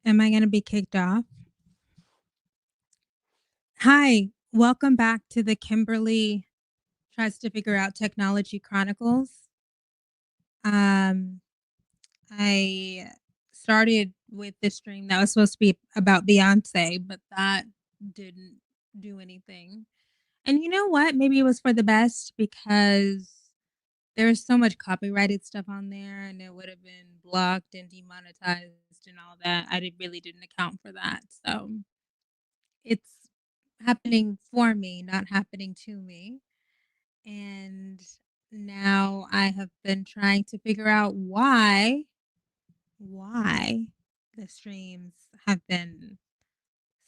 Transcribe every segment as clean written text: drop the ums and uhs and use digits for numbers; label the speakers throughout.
Speaker 1: Am I gonna be kicked off? Hi, welcome back to the Kimberly Tries to Figure Out Technology Chronicles. Um, I started with this stream that was supposed to be about Beyonce, but that didn't do anything. And you know what? Maybe it was for the best because there's so much copyrighted stuff on there and it would have been blocked and demonetized and all that. Really didn't account for that. So it's happening for me, not happening to me. And now I have been trying to figure out why the streams have been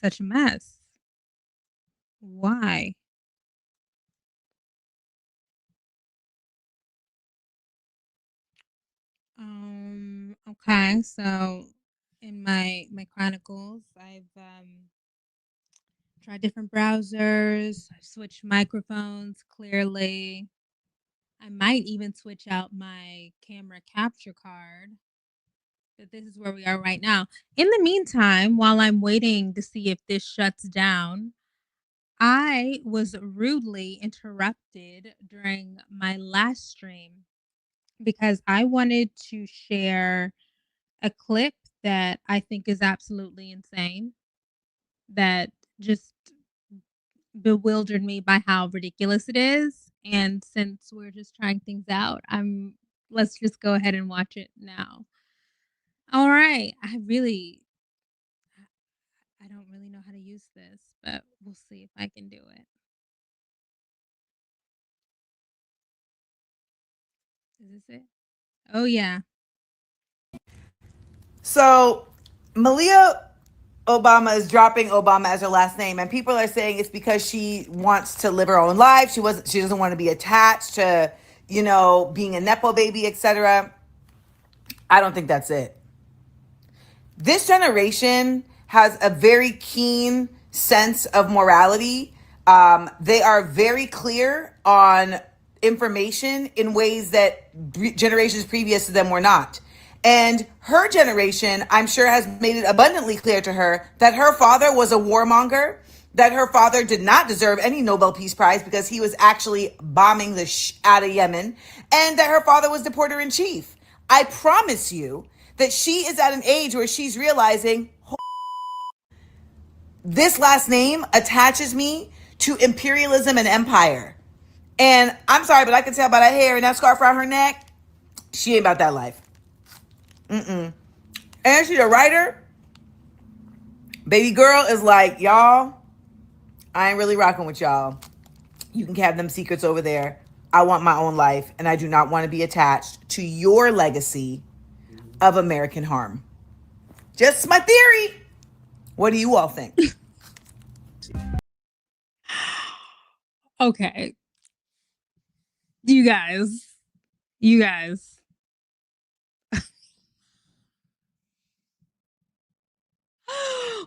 Speaker 1: such a mess. Why? Okay, so in my chronicles, I've tried different browsers, I've switched microphones clearly. I might even switch out my camera capture card. But this is where we are right now. In the meantime, while I'm waiting to see if this shuts down, I was rudely interrupted during my last stream because I wanted to share a clip that I think is absolutely insane, that just bewildered me by how ridiculous it is. And since we're just trying things out, let's just go ahead and watch it now. All right. I don't really know how to use this, but we'll see if I can do it. Is this it? Oh yeah.
Speaker 2: So Malia Obama is dropping Obama as her last name, and people are saying it's because she wants to live her own life. She doesn't want to be attached to, being a nepo baby, etc. I don't think that's it. This generation has a very keen sense of morality. They are very clear on information in ways that generations previous to them were not. And her generation, I'm sure, has made it abundantly clear to her that her father was a warmonger, that her father did not deserve any Nobel Peace Prize because he was actually bombing the out of Yemen, and that her father was the porter in chief. I promise you that she is at an age where she's realizing this last name attaches me to imperialism and empire. And I'm sorry, but I can tell by that hair and that scarf around her neck, she ain't about that life. And she's a writer. Baby girl is like, y'all, I ain't really rocking with y'all. You can have them secrets over there. I want my own life, and I do not want to be attached to your legacy of American harm. Just my theory. What do you all think?
Speaker 1: Okay. You guys. You guys.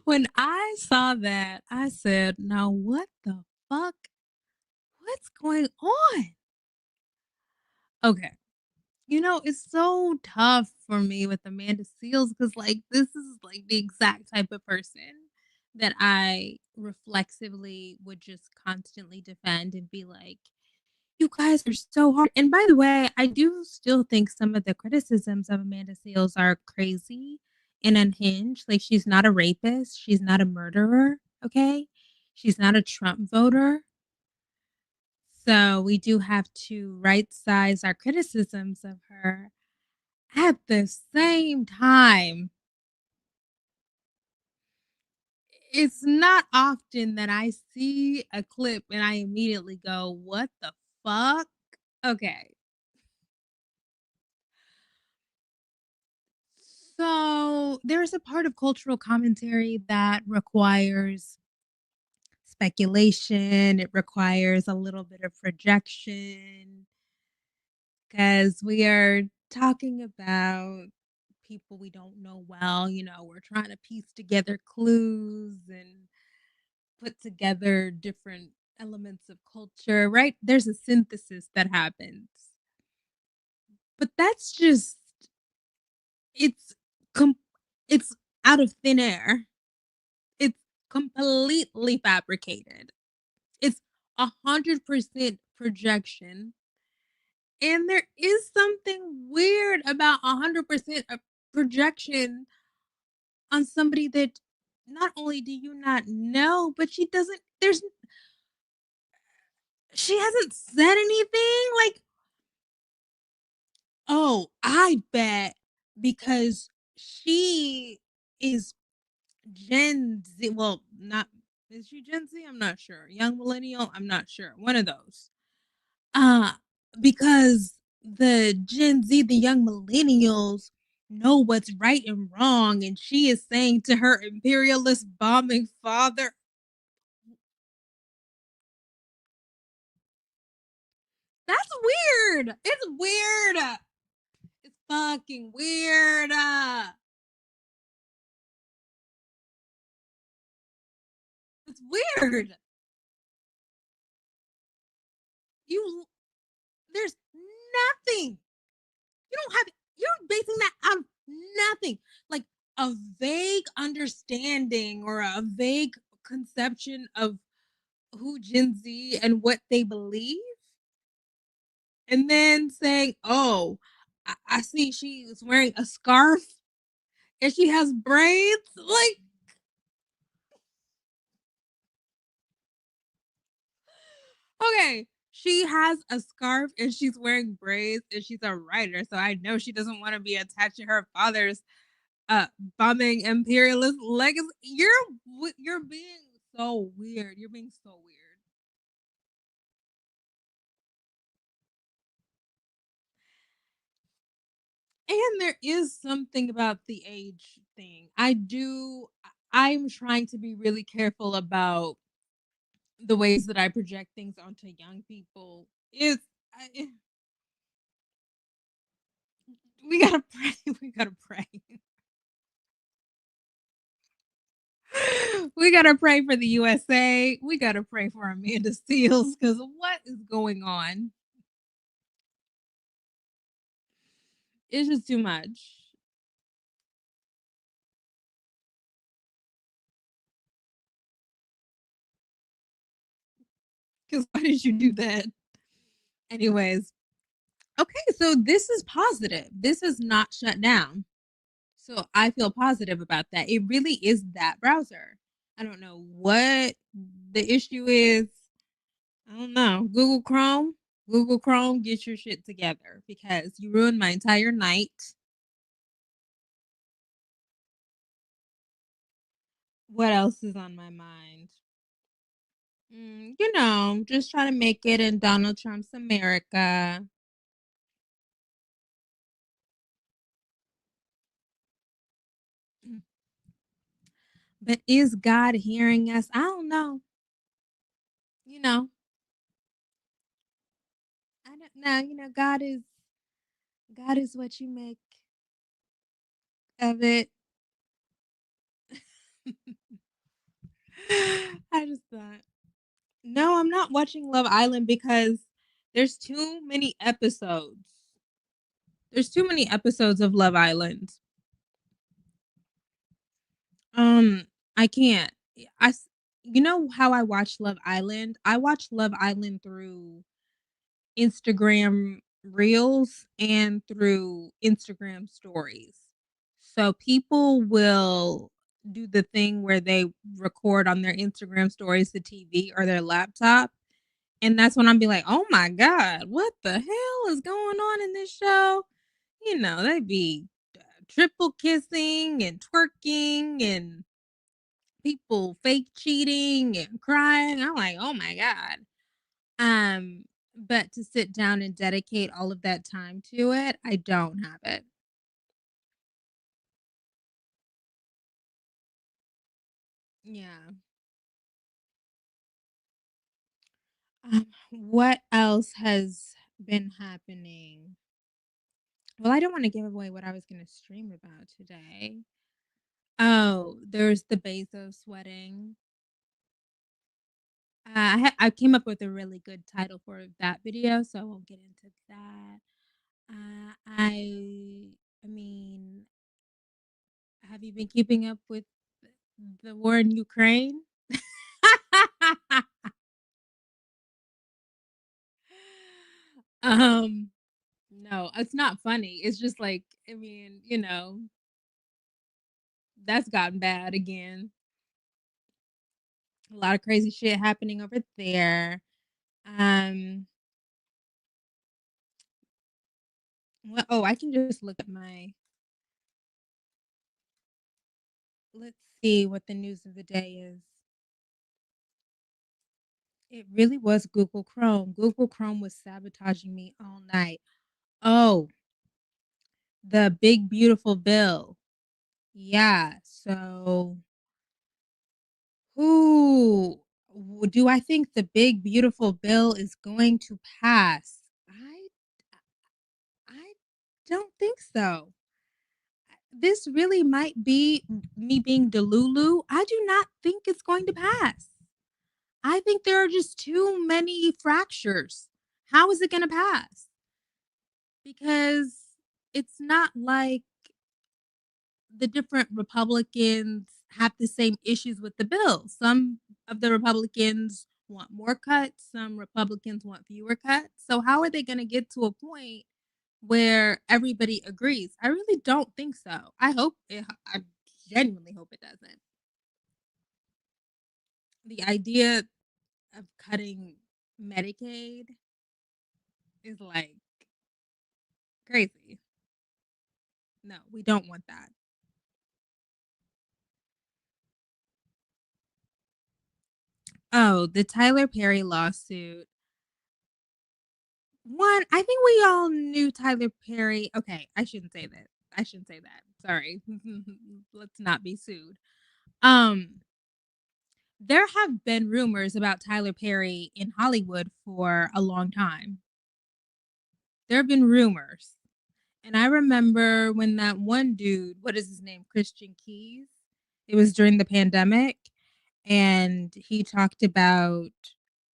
Speaker 1: When I saw that, I said, "Now what the fuck? What's going on?" Okay. It's so tough for me with Amanda Seals because, like, this is like the exact type of person that I reflexively would just constantly defend and be like, you guys are so hard. And by the way, I do still think some of the criticisms of Amanda Seals are crazy and unhinged. Like, she's not a rapist, she's not a murderer, okay? She's not a Trump voter. So we do have to right size our criticisms of her. At the same time, it's not often that I see a clip and I immediately go, "What the fuck?" Okay. So, there's a part of cultural commentary that requires speculation, it requires a little bit of projection, because we are talking about people we don't know well. We're trying to piece together clues and put together different elements of culture, right? There's a synthesis that happens. But that's just it's com- it's out of thin air. It's completely fabricated. It's 100% projection. And there is something weird about 100% of projection on somebody that not only do you not know, but she hasn't said anything. Like, oh, I bet because she is Gen Z. Well, not is she Gen Z? I'm not sure. Young millennial? I'm not sure. One of those. Uh, because the Gen Z, the young millennials know what's right and wrong, and she is saying to her imperialist bombing father, "That's weird. It's weird. It's fucking weird. It's weird. You there's nothing. You don't have you're basing that on nothing. Like a vague understanding or a vague conception of who Gen Z and what they believe, and then saying, "Oh, I see she's wearing a scarf and she has braids." Like, okay, she has a scarf and she's wearing braids and she's a writer, so I know she doesn't want to be attached to her father's uh bombing imperialist legacy. You're being so weird. You're being so weird. And there is something about the age thing. I'm trying to be really careful about the ways that I project things onto young people. We gotta pray. We gotta pray. We gotta pray for the USA. We gotta pray for Amanda Seals because what is going on? It's just too much. Because why did you do that? Anyways, okay, so this is positive. This is not shut down. So I feel positive about that. It really is that browser. I don't know what the issue is. I don't know. Google Chrome. Google Chrome, get your shit together because you ruined my entire night. What else is on my mind? Just trying to make it in Donald Trump's America. But is God hearing us? I don't know. You know, I don't know. God is what you make of it. I just thought, no, I'm not watching Love Island because there's too many episodes. There's too many episodes of Love Island. Um, I can't. I, you know how I watch Love Island? I watch Love Island through Instagram Reels and through Instagram Stories. So people will do the thing where they record on their Instagram Stories the TV or their laptop. And that's when I'm be like, oh my God, what the hell is going on in this show? They be triple kissing and twerking and people fake cheating and crying. I'm like, oh my God. But to sit down and dedicate all of that time to it, I don't have it. Yeah. What else has been happening? Well, I don't want to give away what I was going to stream about today. Oh, there's the Bezos wedding. I came up with a really good title for that video, so I won't get into that. I mean, Have you been keeping up with the war in Ukraine? um, no, it's not funny. It's just like, I mean, that's gotten bad again. A lot of crazy shit happening over there. Um, I can just look at my let's see what the news of the day is. It really was Google Chrome. Google Chrome was sabotaging me all night. Oh, the big beautiful bill. Yeah. So, who do I think the big beautiful bill is going to pass? I don't think so. This really might be me being delulu. I do not think it's going to pass. I think there are just too many fractures. How is it going to pass? Because it's not like the different Republicans have the same issues with the bill. Some of the Republicans want more cuts, some Republicans want fewer cuts. So, how are they going to get to a point where everybody agrees? I really don't think so. I genuinely hope it doesn't. The idea of cutting Medicaid is like crazy. No, we don't want that. Oh, the Tyler Perry lawsuit. One, I think we all knew Tyler Perry. Okay, I shouldn't say that. I shouldn't say that. Sorry. Let's not be sued. Um, there have been rumors about Tyler Perry in Hollywood for a long time. There have been rumors. And I remember when that one dude, what is his name? Christian Keys. It was during the pandemic and he talked about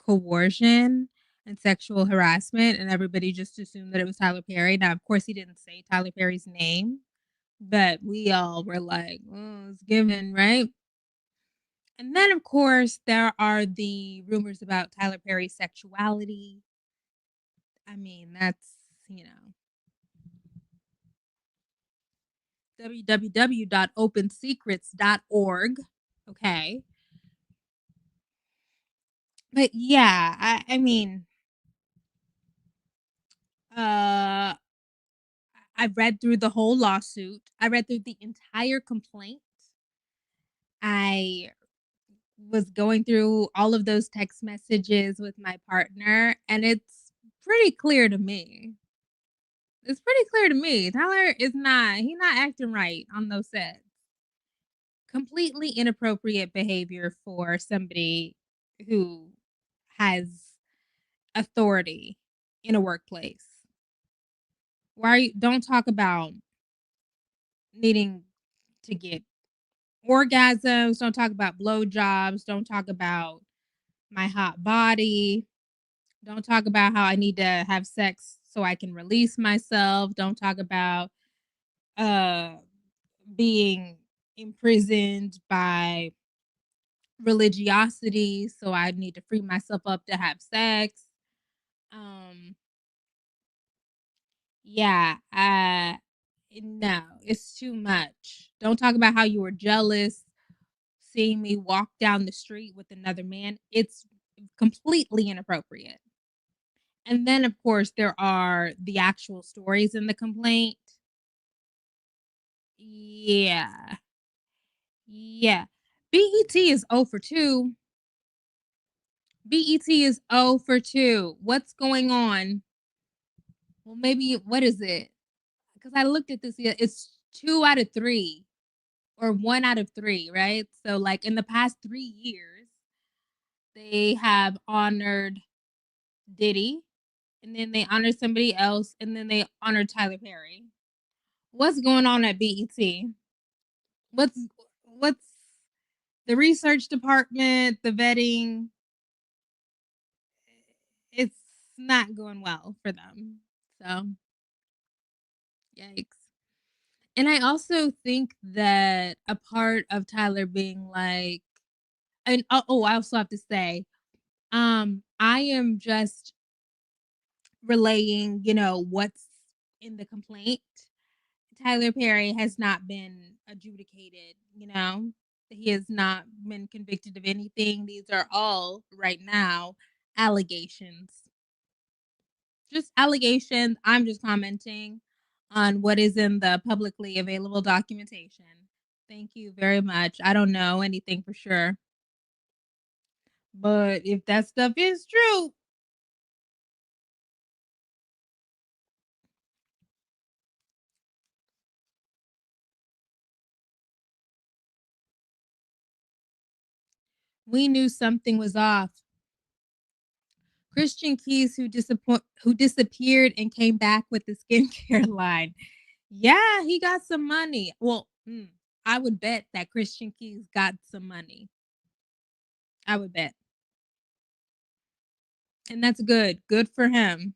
Speaker 1: coercion and sexual harassment, and everybody just assumed that it was Tyler Perry. Now, of course, he didn't say Tyler Perry's name, but we all were like, "Oh, it's given, right?" And then, of course, there are the rumors about Tyler Perry's sexuality. I mean, that's you know www.opensecrets.org. Okay, but yeah, I mean, uh I read through the whole lawsuit. I read through the entire complaint. I was going through all of those text messages with my partner, and it's pretty clear to me. It's pretty clear to me. Tyler is not, he's not acting right on those sets. Completely inappropriate behavior for somebody who has authority in a workplace. Don't talk about needing to get orgasms, don't talk about blowjobs, don't talk about my hot body, don't talk about how I need to have sex so I can release myself, don't talk about uh being imprisoned by religiosity so I need to free myself up to have sex. Um yeah, no, it's too much. Don't talk about how you were jealous seeing me walk down the street with another man. It's completely inappropriate. And then, of course, there are the actual stories in the complaint. Yeah. Yeah. BET is 0 for 2. BET is 0 for 2. What's going on? Well, maybe, what is it? Because I looked at this, it's 2 out of 3 or 1 out of 3, right? So, like, in the past 3 years, they have honored Diddy, and then they honored somebody else, and then they honored Tyler Perry. What's going on at BET? What's the research department, the vetting? It's not going well for them. So, yikes. And I also think that a part of Tyler being like and I also have to say, I am just relaying, what's in the complaint. Tyler Perry has not been adjudicated, He has not been convicted of anything. These are all right now allegations. Just allegations. I'm just commenting on what is in the publicly available documentation. Thank you very much. I don't know anything for sure, but if that stuff is true, we knew something was off. Christian Keys, who disappeared and came back with the skincare line. Yeah, he got some money. Well, I would bet that Christian Keys got some money. I would bet. And that's good. Good for him.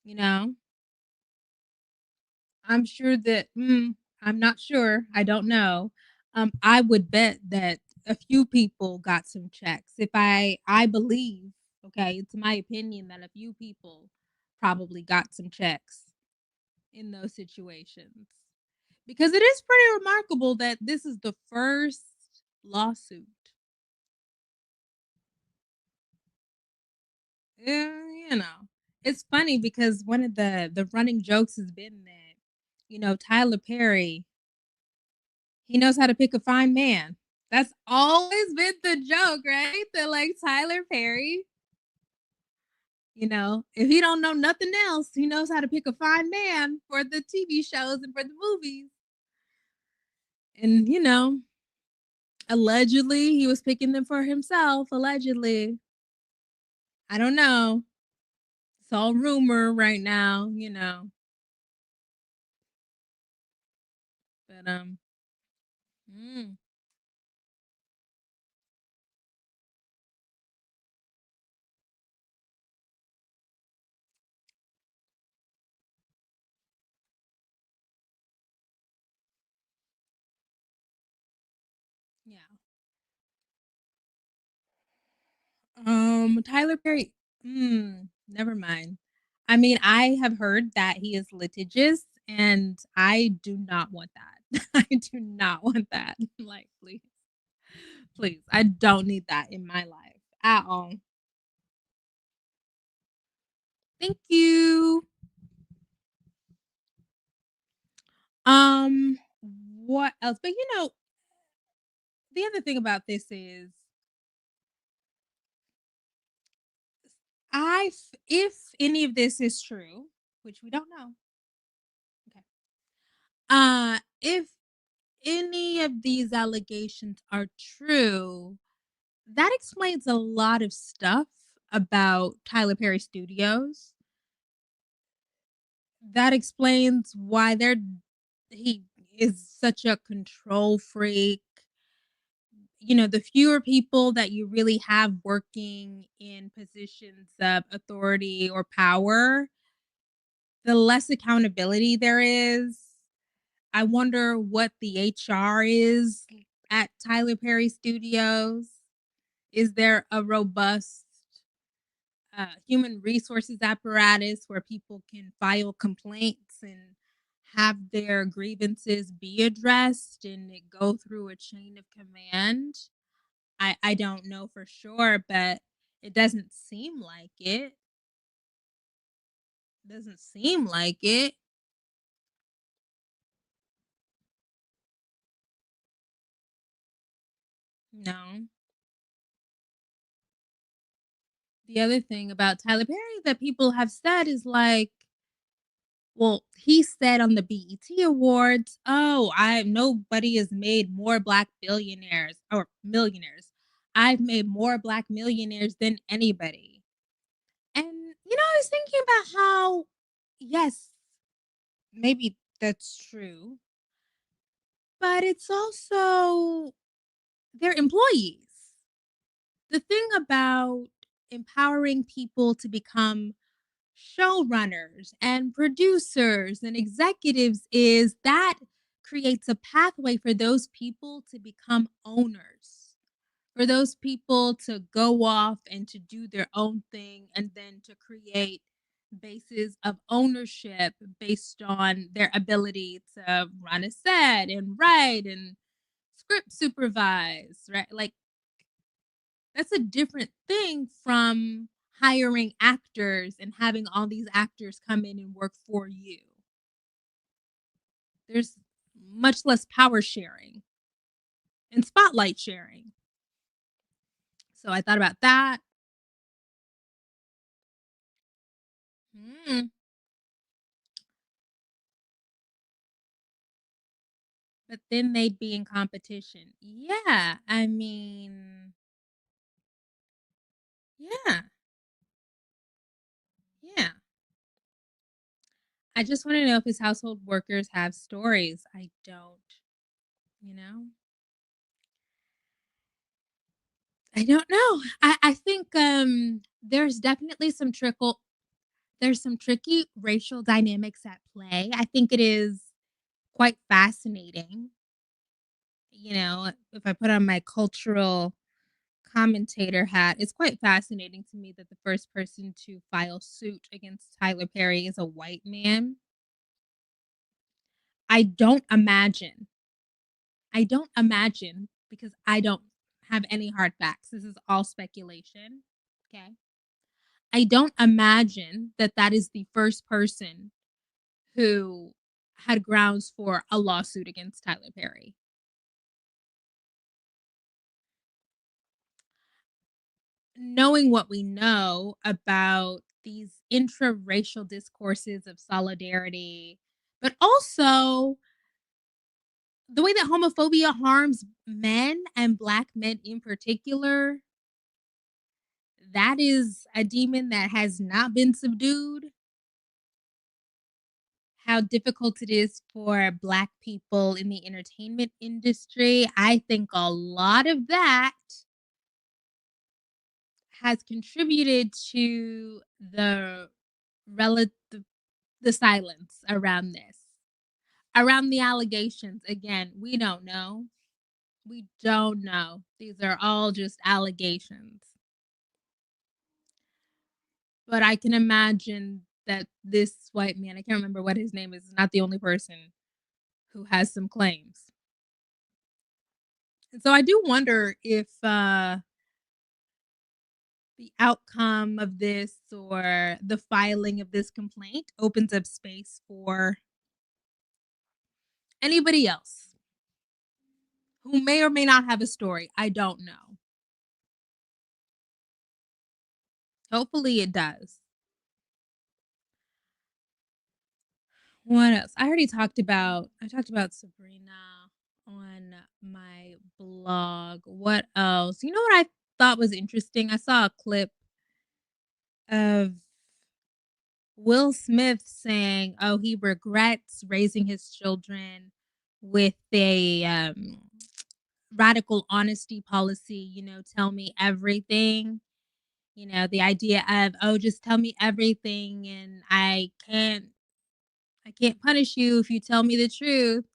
Speaker 1: You know, I'm sure that, I'm not sure. I don't know. I would bet that a few people got some checks. If I believe, okay, it's my opinion that a few people probably got some checks in those situations. Because it is pretty remarkable that this is the first lawsuit. You know, it's funny because one of the running jokes has been that, Tyler Perry, he knows how to pick a fine man. That's always been the joke, right? That like Tyler Perry, if he don't know nothing else, he knows how to pick a fine man for the TV shows and for the movies. And allegedly he was picking them for himself. Allegedly, I don't know. It's all rumor right now. But mm, yeah. Tyler Perry. Never mind. I mean, I have heard that he is litigious, and I do not want that. I do not want that. Like, please, please, I don't need that in my life at all. Thank you. Um, what else? But the other thing about this is, if any of this is true, which we don't know. Okay. If any of these allegations are true, that explains a lot of stuff about Tyler Perry Studios. That explains why he is such a control freak. The fewer people that you really have working in positions of authority or power, the less accountability there is. I wonder what the HR is at Tyler Perry Studios. Is there a robust human resources apparatus where people can file complaints and have their grievances be addressed and it go through a chain of command? I don't know for sure, but it doesn't seem like it. Doesn't seem like it. No. The other thing about Tyler Perry that people have said is like, well, he said on the BET Awards, "Oh, I nobody has made more black billionaires or millionaires. I've made more black millionaires than anybody." And I was thinking about how, yes, maybe that's true, but it's also their employees. The thing about empowering people to become showrunners and producers and executives is that creates a pathway for those people to become owners, for those people to go off and to do their own thing and then to create bases of ownership based on their ability to run a set and write and script supervise, right? Like that's a different thing from hiring actors and having all these actors come in and work for you. There's much less power sharing and spotlight sharing. So I thought about that. Mm, but then they'd be in competition. Yeah, I mean, yeah, yeah. I just want to know if his household workers have stories. I don't, you know? I don't know. I think there's definitely there's some tricky racial dynamics at play. I think it is quite fascinating, if I put on my cultural commentator hat, it's quite fascinating to me that the first person to file suit against Tyler Perry is a white man. I don't imagine. I don't imagine because I don't have any hard facts. This is all speculation. Okay. I don't imagine that that is the first person who had grounds for a lawsuit against Tyler Perry. Knowing what we know about these intra-racial discourses of solidarity, but also the way that homophobia harms men and black men in particular, that is a demon that has not been subdued. How difficult it is for black people in the entertainment industry. I think a lot of that has contributed to the relative the silence around this. Around the allegations, again, we don't know. We don't know. These are all just allegations. But I can imagine that this white man, I can't remember what his name is not the only person who has some claims. And so I do wonder if the outcome of this or the filing of this complaint opens up space for anybody else who may or may not have a story. I don't know. Hopefully it does. What else? I talked about Sabrina on my blog. What else? You know what I thought was interesting? I saw a clip of Will Smith saying, "Oh, he regrets raising his children with a radical honesty policy, tell me everything." The idea of, "Oh, just tell me everything and I can't punish you if you tell me the truth."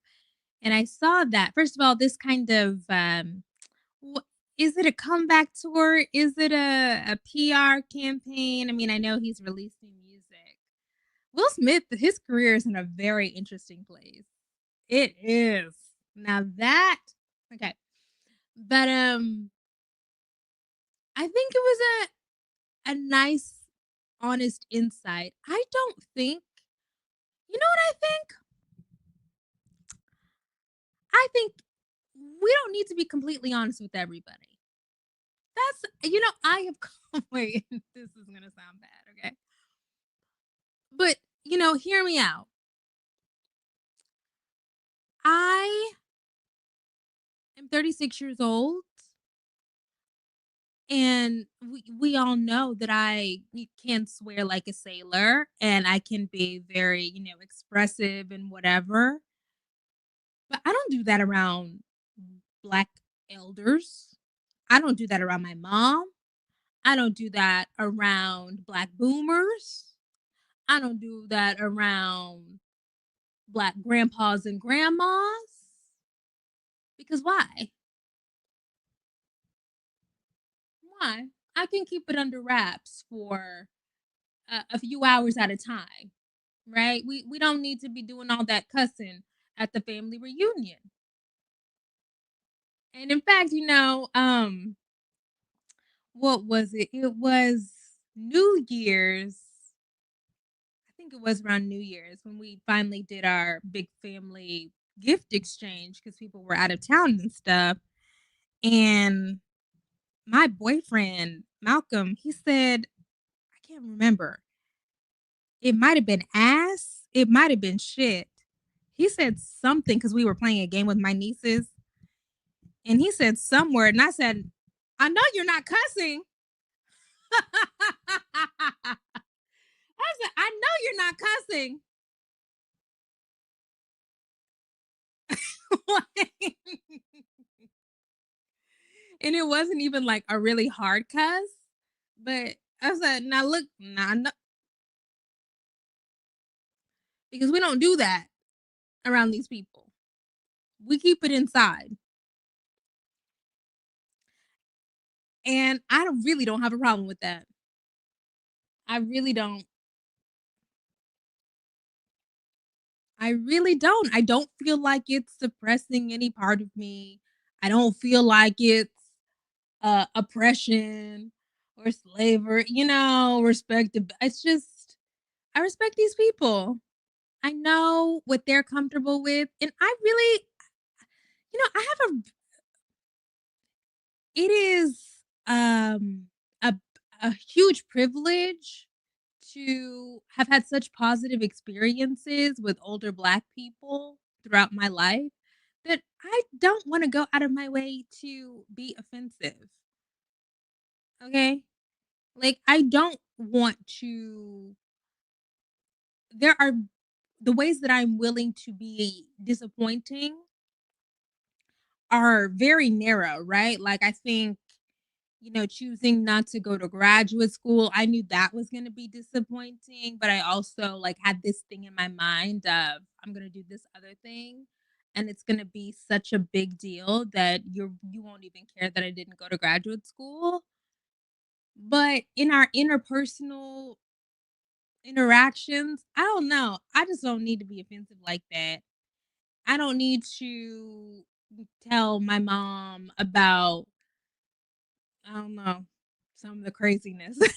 Speaker 1: And I saw that. First of all, this kind of wh- is it a comeback tour? Is it a PR campaign? I mean, I know he's releasing music. Will Smith, his career is in a very interesting place. It is. Now that okay. But I think it was a nice honest insight. I don't think you know what I think? I think we don't need to be completely honest with everybody. I have wait, this is gonna sound bad, okay? But, hear me out. I am 36 years old, and we all know that can swear like a sailor, and I can be very, expressive and whatever, but I don't do that around black elders. I don't do that around my mom. I don't do that around black boomers. I don't do that around black grandpas and grandmas because why? Why? I can keep it under wraps for a few hours at a time, right? We don't need to be doing all that cussing at the family reunion. And in fact, what was it? It was New Year's. I think it was around New Year's when we finally did our big family gift exchange because people were out of town and stuff. And my boyfriend, Malcolm, he said, I can't remember. It might have been ass. It might have been shit. He said something because we were playing a game with my nieces. And he said some word. And I said, I know you're not cussing. I said, I know you're not cussing. And it wasn't even like a really hard cuss. But I said, now look, nah, no, because we don't do that around these people. We keep it inside. And really don't have a problem with that. I really don't. I really don't. I don't feel like it's suppressing any part of me. I don't feel like it's oppression or slavery, respect. It's just, I respect these people. I know what they're comfortable with. And I really, I have it is um, a, a huge privilege to have had such positive experiences with older Black people throughout my life that I don't want to go out of my way to be offensive. Okay. Like, I don't want to, there are the ways that I'm willing to be disappointing are very narrow, right? Like, I think, choosing not to go to graduate school, I knew that was going to be disappointing, but I also like had this thing in my mind of I'm going to do this other thing and it's going to be such a big deal that you won't even care that I didn't go to graduate school. But in our interpersonal interactions, I don't know. I just don't need to be offensive like that. I don't need to tell my mom about, I don't know, some of the craziness. Like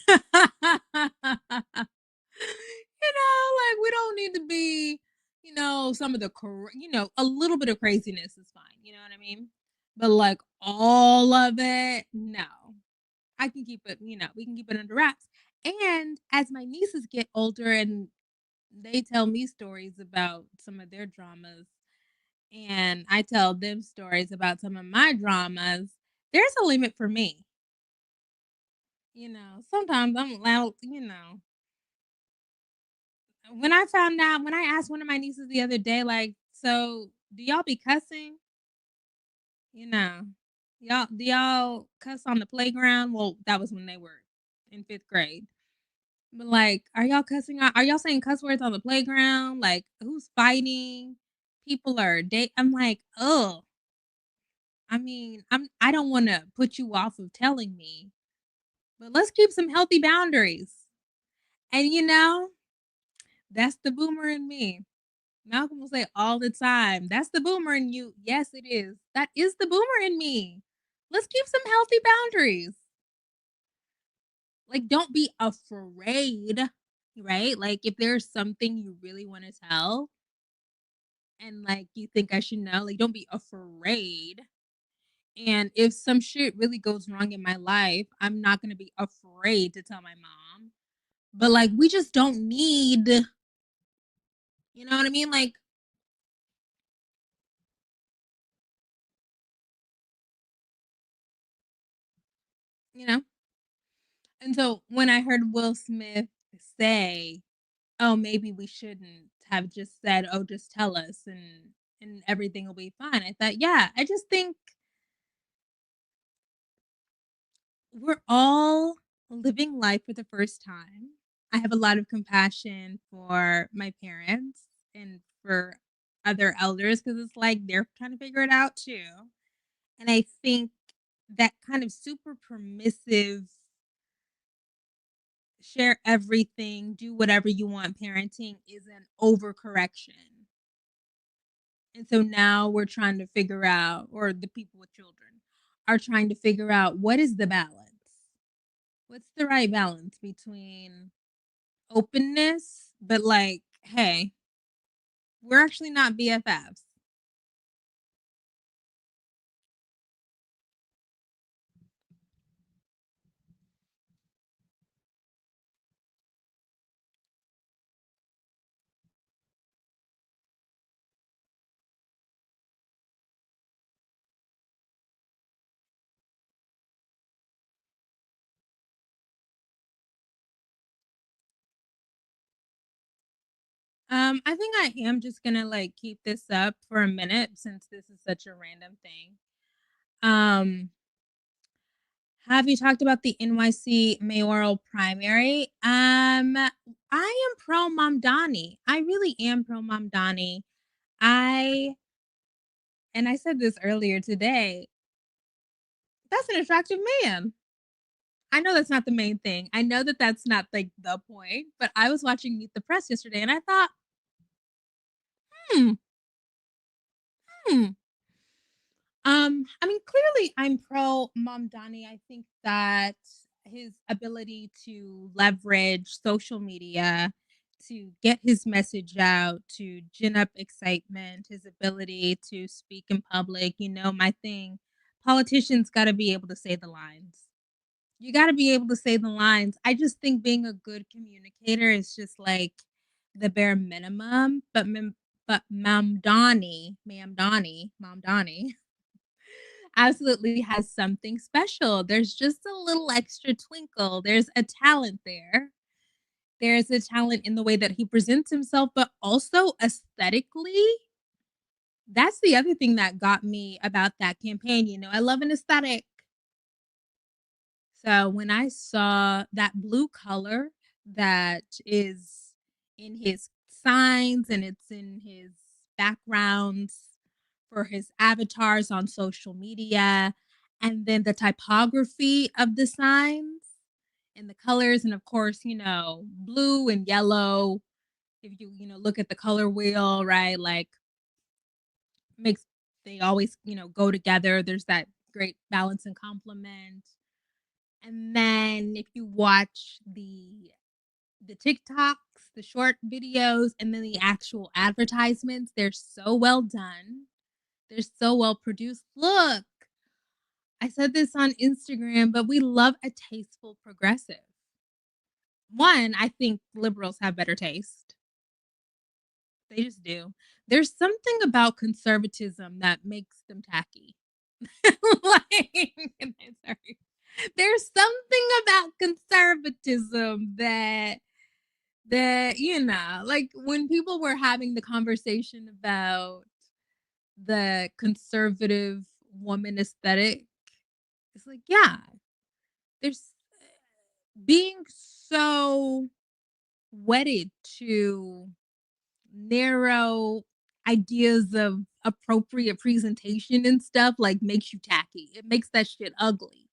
Speaker 1: we don't need to be, some of the, a little bit of craziness is fine. You know what I mean? But like all of it, no. I can keep it, we can keep it under wraps. And as my nieces get older and they tell me stories about some of their dramas, and I tell them stories about some of my dramas, there's a limit for me. Sometimes I'm loud, when I asked one of my nieces the other day, like, so do y'all be cussing? You know, do y'all cuss on the playground? Well, that was when they were in fifth grade. But like, are y'all cussing out? Are y'all saying cuss words on the playground? Like, who's fighting? People are date. I'm like, oh, I mean, I don't want to put you off of telling me, but let's keep some healthy boundaries. And that's the boomer in me. Malcolm will say all the time, that's the boomer in you. Yes, it is. That is the boomer in me. Let's keep some healthy boundaries. Like, don't be afraid, right? Like, if there's something you really want to tell and like you think I should know, like, don't be afraid. And if some shit really goes wrong in my life, I'm not going to be afraid to tell my mom. But like, we just don't need, you know what I mean? Like, you know? And so when I heard Will Smith say, "Oh, maybe we shouldn't have just said, oh, just tell us and everything will be fine." I thought, yeah, I just think we're all living life for the first time. I have a lot of compassion for my parents and for other elders because it's like they're trying to figure it out too. And I think that kind of super permissive, share everything, do whatever you want parenting is an overcorrection. And so now we're trying to figure out, or the people with children are trying to figure out what is the balance? What's the right balance between openness, but like, hey, we're actually not BFFs. I think I am just gonna like keep this up for a minute since this is such a random thing. Um, have you talked about the NYC mayoral primary? I am pro Mamdani. I really am pro Mamdani. I and I said this earlier today. That's an attractive man. I know that's not the main thing. I know that that's not like the point, but I was watching Meet the Press yesterday and I thought, hmm, hmm. I mean, clearly I'm pro Mamdani. I think that his ability to leverage social media to get his message out, to gin up excitement, his ability to speak in public, my thing. Politicians got to be able to say the lines. You gotta be able to say the lines. I just think being a good communicator is just like the bare minimum. But Mamdani absolutely has something special. There's just a little extra twinkle. There's a talent there. There's a talent in the way that he presents himself, but also aesthetically. That's the other thing that got me about that campaign. I love an aesthetic. So when I saw that blue color that is in his signs and it's in his backgrounds for his avatars on social media, and then the typography of the signs and the colors, and of course, blue and yellow. If you look at the color wheel, right, like makes they always, go together. There's that great balance and complement. And then if you watch the TikToks, the short videos, and then the actual advertisements, they're so well done. They're so well produced. Look, I said this on Instagram, but we love a tasteful progressive. One, I think liberals have better taste. They just do. There's something about conservatism that makes them tacky. like, sorry. There's something about conservatism that like when people were having the conversation about the conservative woman aesthetic, it's like, yeah, there's being so wedded to narrow ideas of appropriate presentation and stuff like makes you tacky. It makes that shit ugly.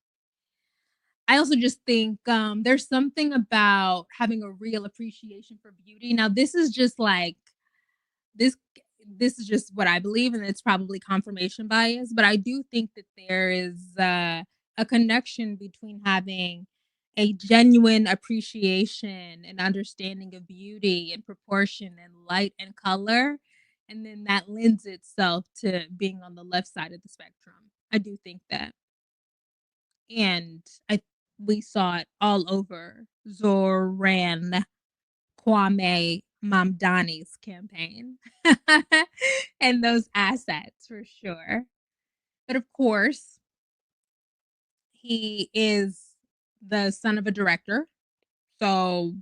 Speaker 1: I also just think there's something about having a real appreciation for beauty. Now, this this is just what I believe, and it's probably confirmation bias, but I do think that there is a connection between having a genuine appreciation and understanding of beauty and proportion and light and color, and then that lends itself to being on the left side of the spectrum. I do think that, and I we saw it all over Zoran Kwame Mamdani's campaign and those assets for sure. But of course, he is the son of a director. So,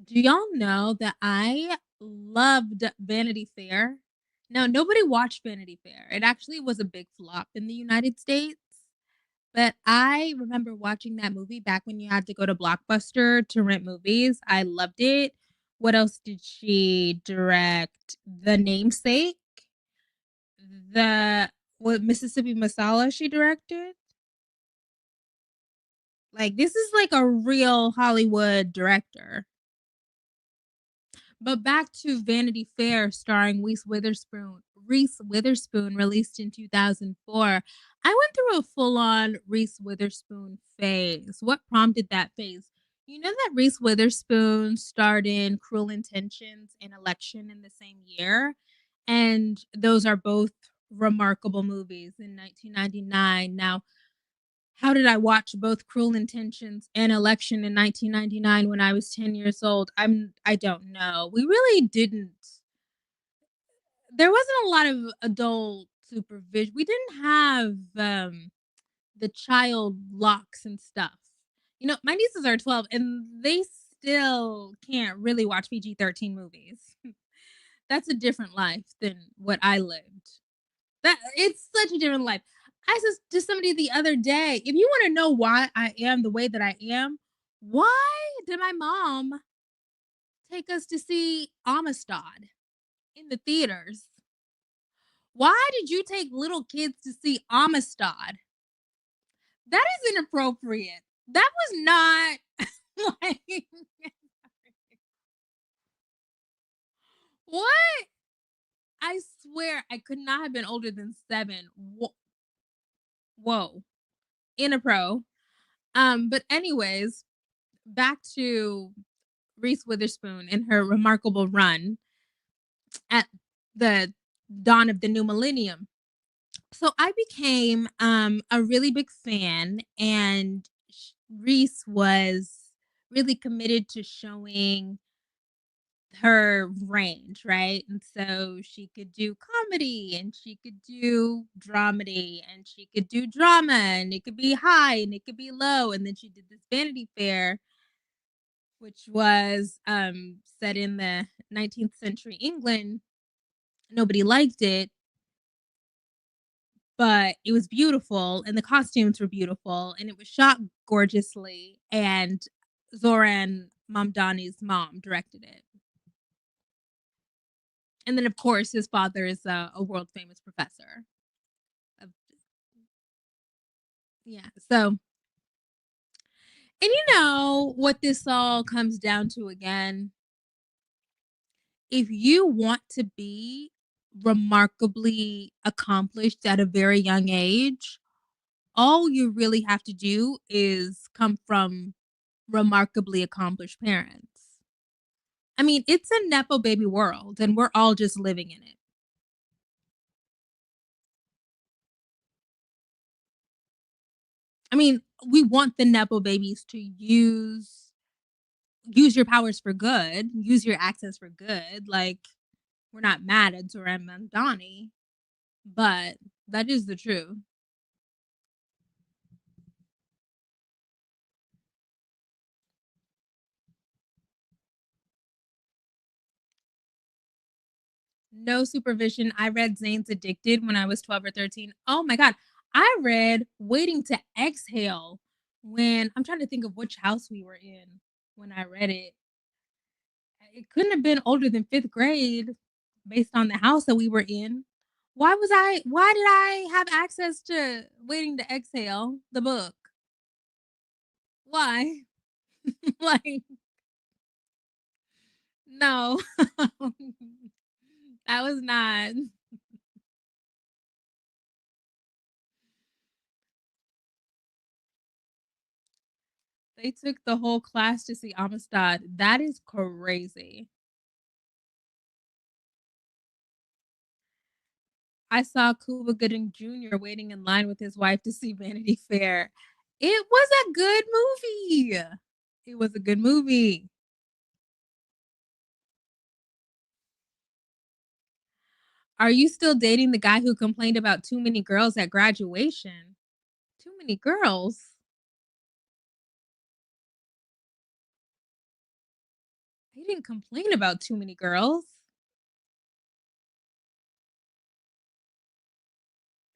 Speaker 1: do y'all know that I loved Vanity Fair? No, nobody watched Vanity Fair. It actually was a big flop in the United States. But I remember watching that movie back when you had to go to Blockbuster to rent movies. I loved it. What else did she direct? The Namesake, the what Mississippi Masala she directed. Like this is like a real Hollywood director. But back to Vanity Fair starring Reese Witherspoon. Reese Witherspoon released in 2004. I went through a full-on Reese Witherspoon phase. What prompted that phase? You know that Reese Witherspoon starred in Cruel Intentions and Election in the same year, and those are both remarkable movies in 1999. Now, how did I watch both Cruel Intentions and Election in 1999 when I was 10 years old? I don't know. We really didn't There wasn't a lot of adult supervision. We didn't have, the child locks and stuff. You know, my nieces are 12 and they still can't really watch PG-13 movies. That's a different life than what I lived. That it's such a different life. I said to somebody the other day, if you want to know why I am the way that I am, why did my mom take us to see Amistad in the theaters? Why did you take little kids to see Amistad? That is inappropriate. That was not like what? I swear I could not have been older than 7. Whoa. In a pro. But anyways, back to Reese Witherspoon and her remarkable run at the dawn of the new millennium. So I became a really big fan, and Reese was really committed to showing her range, right? And so she could do comedy and she could do dramedy and she could do drama and it could be high and it could be low. And then she did this Vanity Fair, which was set in the 19th century England. Nobody liked it, but it was beautiful and the costumes were beautiful and it was shot gorgeously. And Zoran Mamdani's mom directed it. And then, of course, his father is a world famous professor. Of, yeah. So, and you know what this all comes down to again? If you want to be remarkably accomplished at a very young age, all you really have to do is come from remarkably accomplished parents. I mean, it's a Nepo baby world, and we're all just living in it. I mean, we want the Nepo babies to use your powers for good, use your access for good. Like, we're not mad at Zoran Mandani, but that is the truth. No supervision. I read Zane's Addicted when I was 12 or 13. Oh my God. I read Waiting to Exhale when I'm trying to think of which house we were in when I read it. It couldn't have been older than fifth grade based on the house that we were in. Why did I have access to Waiting to Exhale, the book? Why? Like, no. That was not. They took the whole class to see Amistad. That is crazy. I saw Cuba Gooding Jr. waiting in line with his wife to see Vanity Fair. It was a good movie. It was a good movie. Are you still dating the guy who complained about too many girls at graduation? Too many girls? He didn't complain about too many girls.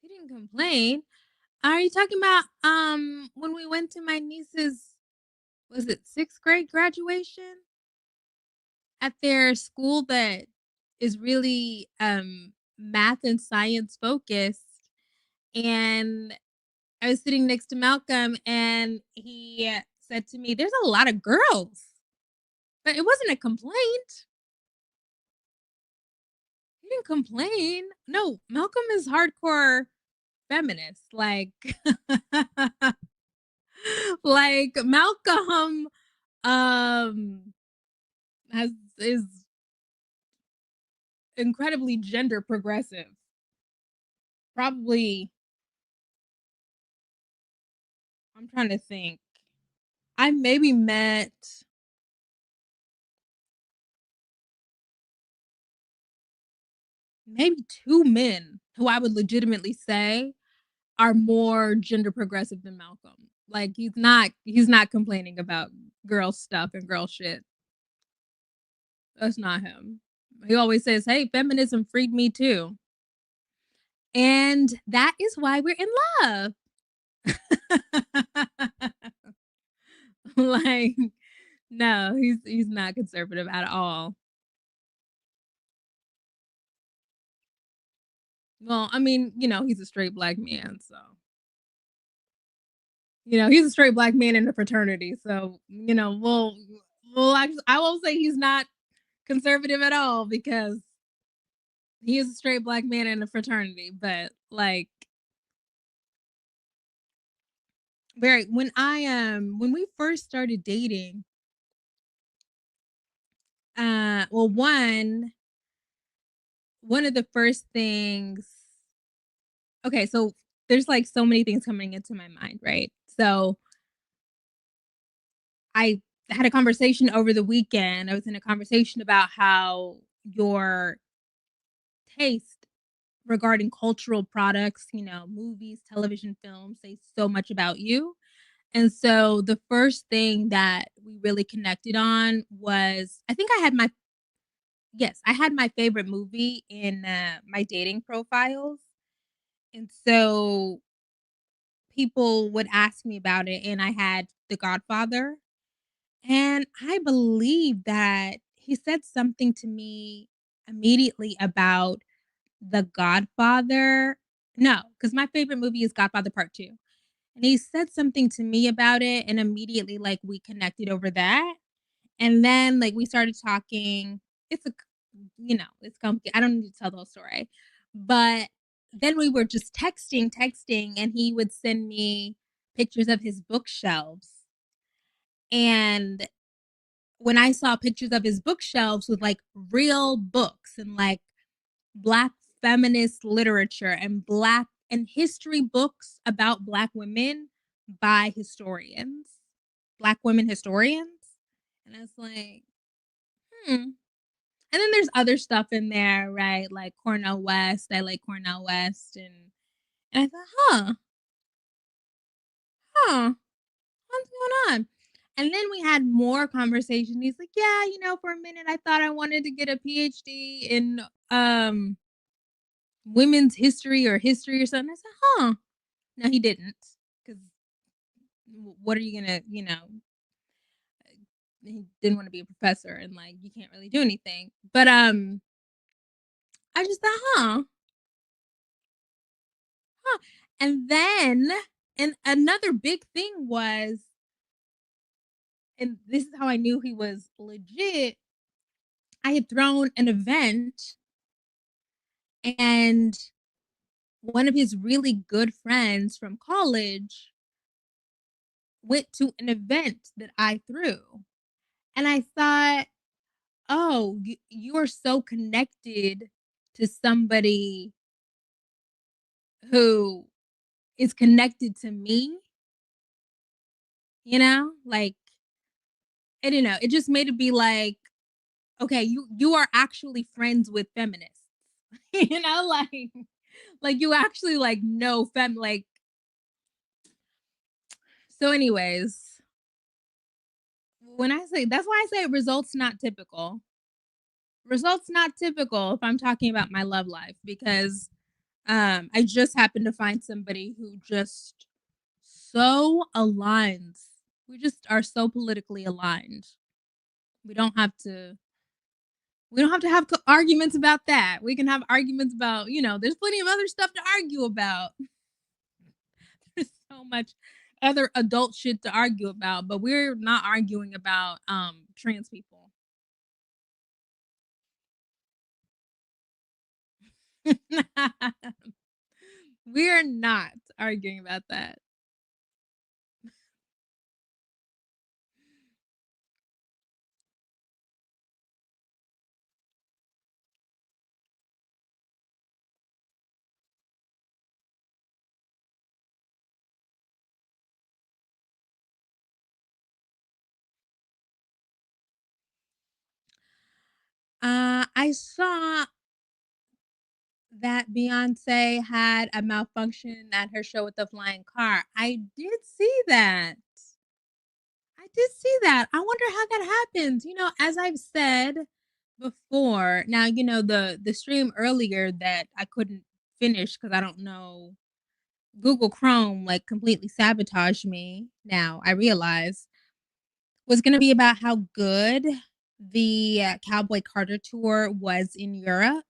Speaker 1: He didn't complain. Are you talking about when we went to my niece's, was it 6th grade graduation at their school that is really math and science focused, and I was sitting next to Malcolm and he said to me, "There's a lot of girls." But it wasn't a complaint. He didn't complain. No, Malcolm is hardcore feminist. Like like Malcolm um has is incredibly gender progressive. Probably I'm trying to think. I maybe met maybe 2 men who I would legitimately say are more gender progressive than Malcolm. Like he's not complaining about girl stuff and girl shit. That's not him. He always says, "Hey, feminism freed me too." And that is why we're in love. Like, no, he's not conservative at all. Well, I mean, he's a straight black man, so he's a straight black man in a fraternity. So, I won't say he's not conservative at all because he is a straight black man in a fraternity. But like, very when we first started dating, well, one of the first things, okay, so there's like so many things coming into my mind, right? So I had a conversation over the weekend. I was in a conversation about how your taste regarding cultural products, movies, television, films, say so much about you. And so the first thing that we really connected on was, I think I had my yes, I had my favorite movie in my dating profiles. And so people would ask me about it, and I had The Godfather. And I believe that he said something to me immediately about The Godfather. No, because my favorite movie is Godfather Part 2. And he said something to me about it, and immediately, like, we connected over that. And then, like, we started talking. It's it's complicated. I don't need to tell the whole story. But then we were just texting, and he would send me pictures of his bookshelves. And when I saw pictures of his bookshelves with like real books and like black feminist literature and black and history books about black women by historians, black women historians. And I was like, hmm. And then there's other stuff in there, right? Like Cornell West. I like Cornell West. And I thought, huh, what's going on? And then we had more conversation. He's like, "Yeah, for a minute I thought I wanted to get a PhD in women's history or something." I said, "Huh." No, he didn't, because what are you gonna, he didn't want to be a professor, and like you can't really do anything. But I just thought, huh. And then, and another big thing was, and this is how I knew he was legit. I had thrown an event, and one of his really good friends from college went to an event that I threw. And I thought, oh, you are so connected to somebody who is connected to me, Like, I don't know. It just made it be like, okay, you are actually friends with feminists. Like you actually like know like, so anyways, when I say, that's why I say results not typical. Results not typical if I'm talking about my love life, because I just happened to find somebody who just so aligns. We just are so politically aligned. We don't have to we don't have to have arguments about that. We can have arguments about, there's plenty of other stuff to argue about. There's so much other adult shit to argue about, but we're not arguing about trans people. We're not arguing about that. I saw that Beyonce had a malfunction at her show with the flying car. I did see that. I did see that. I wonder how that happens. As I've said before, now the stream earlier that I couldn't finish because I don't know, Google Chrome like completely sabotaged me. Now I realize was going to be about how good the Cowboy Carter tour was in Europe.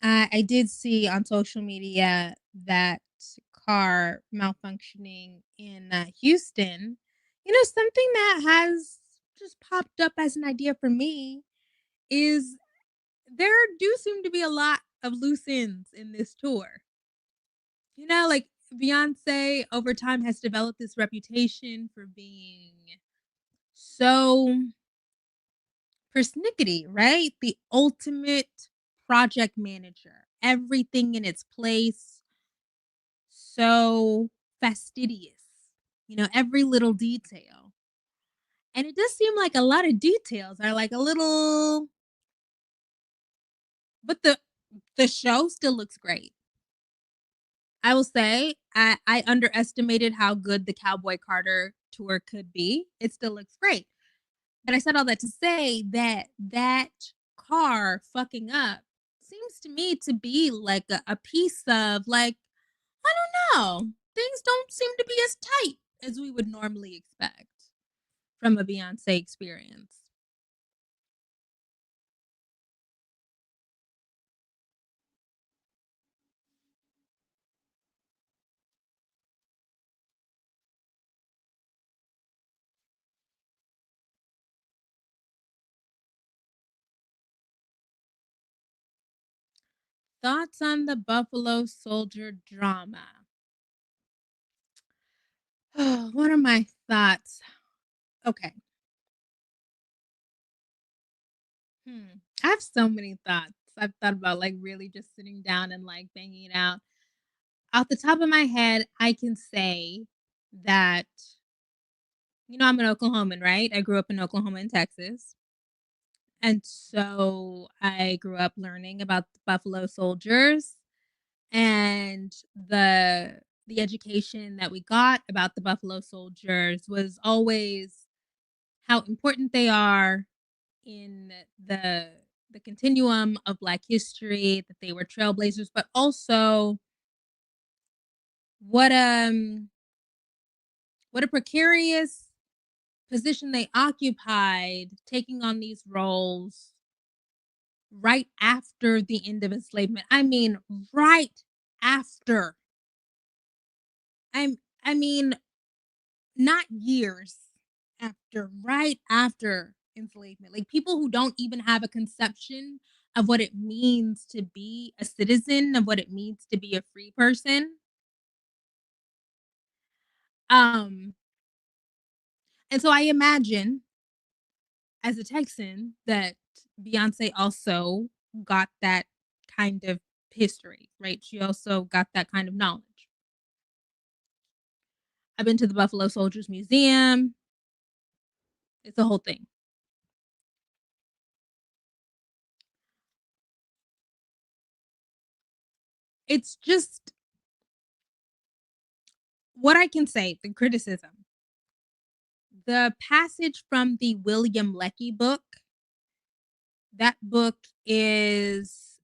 Speaker 1: I did see on social media that car malfunctioning in Houston. Something that has just popped up as an idea for me is there do seem to be a lot of loose ends in this tour. Like Beyonce over time has developed this reputation for being so persnickety, right? The ultimate project manager, everything in its place, so fastidious, every little detail. And it does seem like a lot of details are like a little, but the show still looks great. I will say I underestimated how good the Cowboy Carter tour could be. It still looks great. But I said all that to say that that car fucking up seems to me to be like a piece of like, I don't know. Things don't seem to be as tight as we would normally expect from a Beyonce experience. Thoughts on the Buffalo Soldier drama? What are my thoughts? Okay. I have so many thoughts. I've thought about like really just sitting down and like banging it out. Off the top of my head, I can say that, I'm an Oklahoman, right? I grew up in Oklahoma and Texas. And so I grew up learning about the Buffalo Soldiers and the education that we got about the Buffalo Soldiers was always how important they are in the the continuum of Black history, that they were trailblazers, but also what what a precarious position they occupied, taking on these roles right after the end of enslavement. I mean, right after. I mean, not years after, right after enslavement. Like people who don't even have a conception of what it means to be a citizen, of what it means to be a free person. Um, and so I imagine as a Texan that Beyonce also got that kind of history, right? She also got that kind of knowledge. I've been to the Buffalo Soldiers Museum. It's a whole thing. It's just what I can say, the criticism. The passage from the William Lecky book, that book is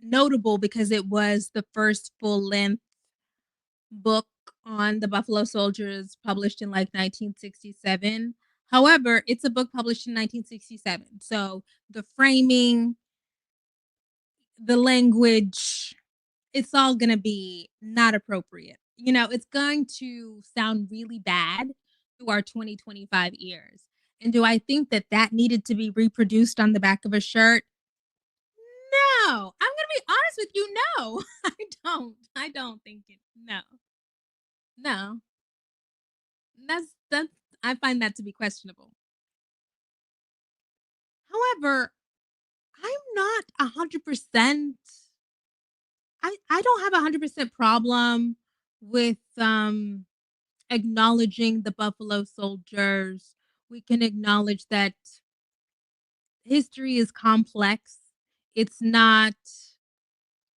Speaker 1: notable because it was the first full length book on the Buffalo Soldiers published in like 1967. However, it's a book published in 1967. So the framing, the language, it's all going to be not appropriate. You know, it's going to sound really bad to our 2025 ears. And do I think that that needed to be reproduced on the back of a shirt? No. I'm going to be honest with you. No, I don't. I don't think it. No. No. That's I find that to be questionable. However, I'm not 100%. I don't have 100% problem with acknowledging the Buffalo Soldiers. We can acknowledge that history is complex. It's not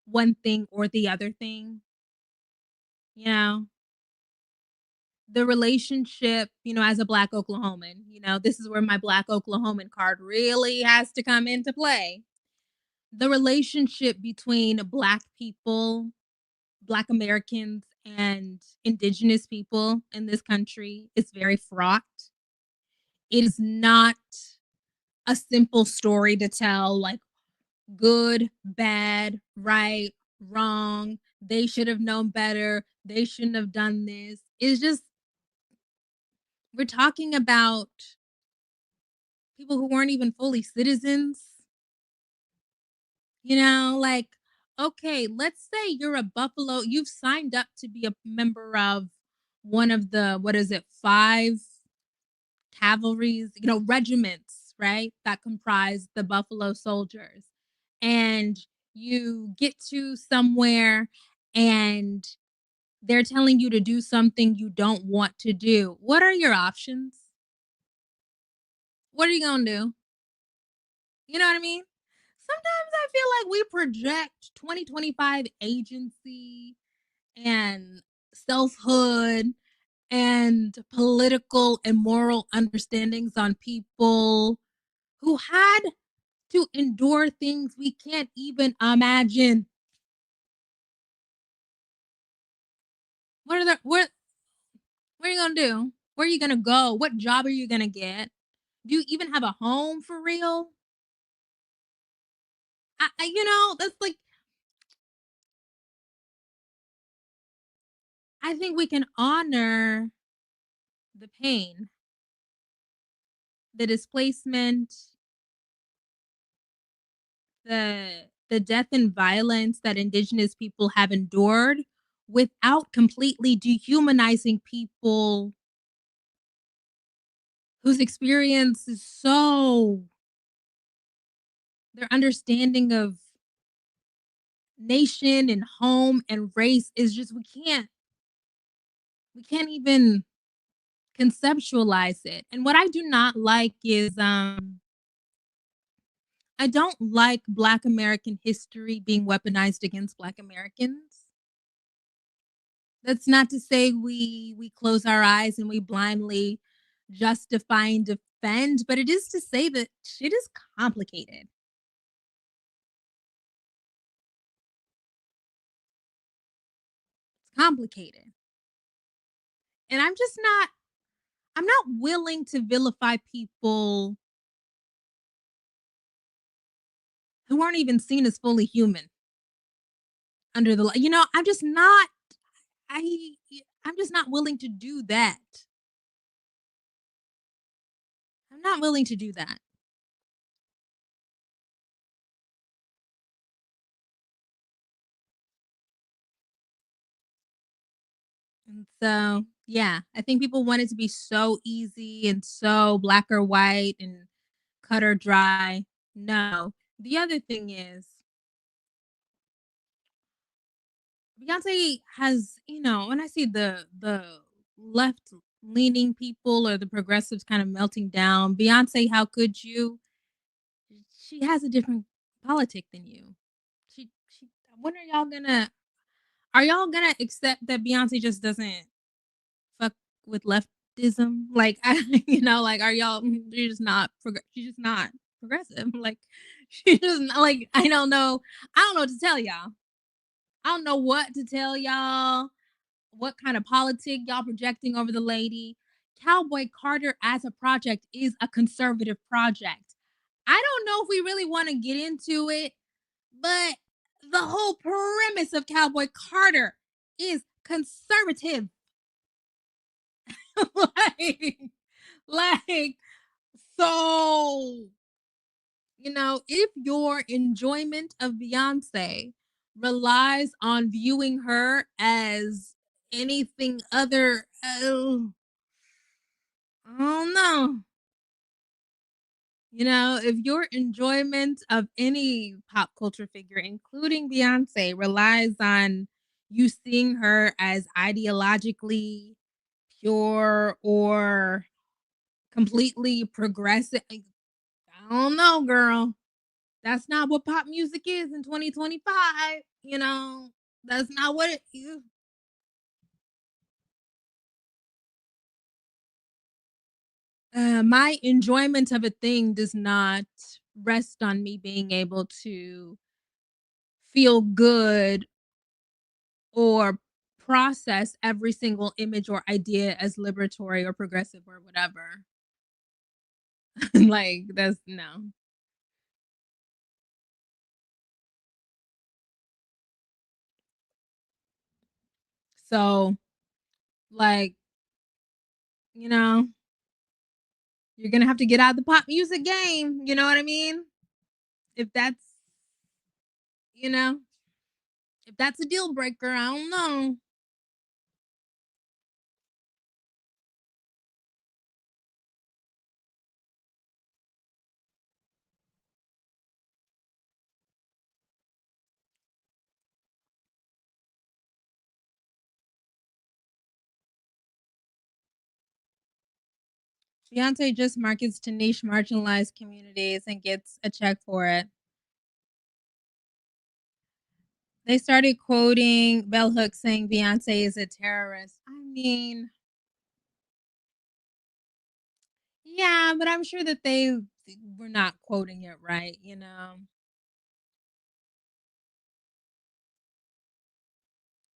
Speaker 1: one thing or the other thing, you know. The relationship, as a black Oklahoman, this is where my black Oklahoman card really has to come into play. The relationship between black people, black Americans, and indigenous people in this country is very fraught. It is not a simple story to tell, like good, bad, right, wrong. They should have known better. They shouldn't have done this. It's just, we're talking about people who weren't even fully citizens. Like, okay, let's say you're a Buffalo, you've signed up to be a member of one of the, what is it, five cavalries, regiments, right? That comprise the Buffalo Soldiers. And you get to somewhere and they're telling you to do something you don't want to do. What are your options? What are you going to do? You know what I mean? Sometimes I feel like we project 2025 agency and selfhood and political and moral understandings on people who had to endure things we can't even imagine. What are you gonna do? Where are you gonna go? What job are you gonna get? Do you even have a home for real? That's like, I think we can honor the pain, the displacement, the death and violence that indigenous people have endured without completely dehumanizing people whose experience is so, their understanding of nation and home and race is just, we can't even conceptualize it. And what I do not like is I don't like black American history being weaponized against black Americans. That's not to say we close our eyes and we blindly justify and defend, but it is to say that shit is complicated. It's complicated. And I'm not willing to vilify people who aren't even seen as fully human under the law. I'm just not I I'm just not willing to do that. I'm not willing to do that. And so, yeah, I think people want it to be so easy and so black or white and cut or dry. No. The other thing is, Beyonce has, when I see the left leaning people or the progressives kind of melting down, Beyonce, how could you? She has a different politic than you. She when are y'all gonna accept that Beyonce just doesn't fuck with leftism? Like, like, are y'all, she's just not progressive. Like, She just like I don't know. I don't know what to tell y'all. I don't know what to tell y'all. What kind of politic y'all projecting over the lady? Cowboy Carter as a project is a conservative project. I don't know if we really want to get into it, but the whole premise of Cowboy Carter is conservative. like, like, so if your enjoyment of Beyonce relies on viewing her as anything other, I don't know. If your enjoyment of any pop culture figure, including Beyonce, relies on you seeing her as ideologically pure or completely progressive, I don't know, girl. That's not what pop music is in 2025. That's not what it is. My enjoyment of a thing does not rest on me being able to feel good or process every single image or idea as liberatory or progressive or whatever. like, that's no. So, like, you know, you're gonna have to get out of the pop music game. You know what I mean? If that's, you know, if that's a deal breaker, I don't know. Beyonce just markets to niche marginalized communities and gets a check for it. They started quoting Bell Hooks saying Beyonce is a terrorist. I mean, yeah, but I'm sure that they were not quoting it right.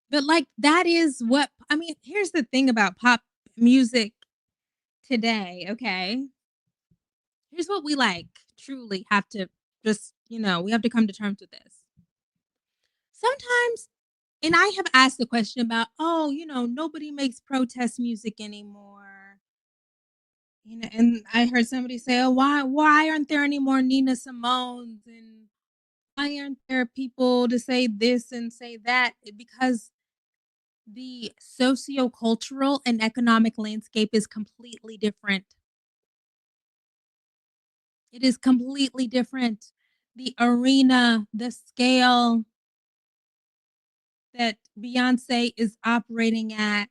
Speaker 1: But like that is what I mean, here's the thing about pop music today, okay? Here's what we like truly have to we have to come to terms with this. Sometimes and I have asked the question about, oh, nobody makes protest music anymore. And I heard somebody say, "Oh, why aren't there any more Nina Simones and why aren't there people to say this and say that?" Because the socio-cultural and economic landscape is completely different. It is completely different. The arena, the scale that Beyonce is operating at,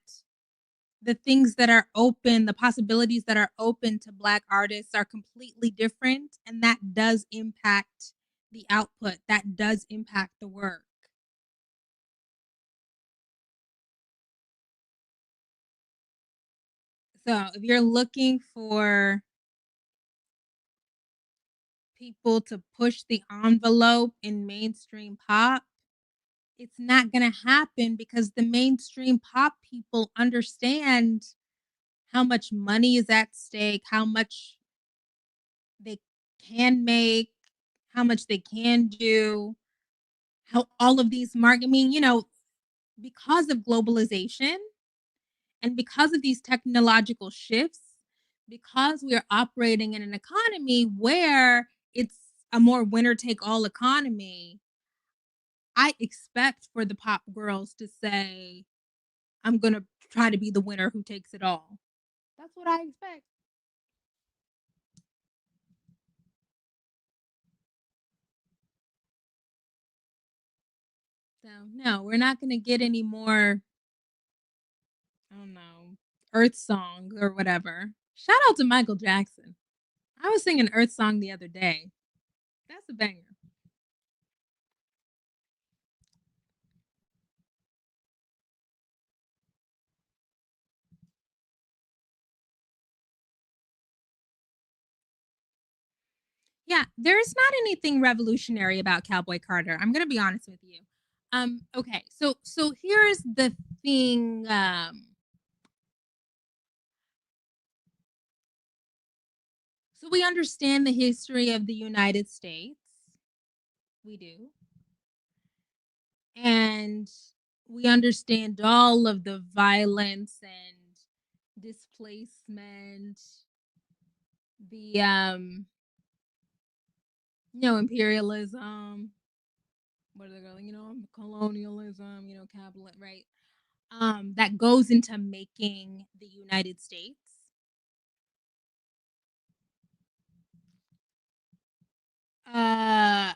Speaker 1: the things that are open, the possibilities that are open to Black artists are completely different. And that does impact the output, that does impact the work. So if you're looking for people to push the envelope in mainstream pop, it's not going to happen because the mainstream pop people understand how much money is at stake, how much they can make, how much they can do, how all of these I mean, because of globalization and because of these technological shifts, because we are operating in an economy where it's a more winner take all economy, I expect for the pop girls to say, I'm going to try to be the winner who takes it all. That's what I expect. So, no, we're not going to get any more, I don't know, Earth song or whatever. Shout out to Michael Jackson. I was singing Earth song the other day. That's a banger. Yeah, there's not anything revolutionary about Cowboy Carter. I'm gonna be honest with you. Okay, so here's the thing. So we understand the history of the United States. We do. And we understand all of the violence and displacement, the imperialism, what are they calling, colonialism, capital, right? That goes into making the United States. Uh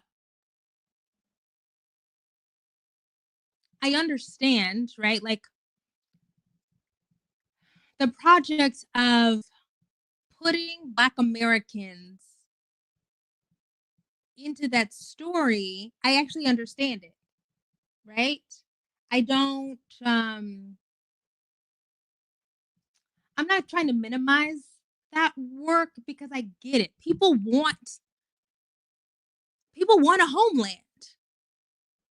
Speaker 1: I understand, right? Like the project of putting Black Americans into that story, I actually understand it, right? I don't I'm not trying to minimize that work because I get it. People want a homeland.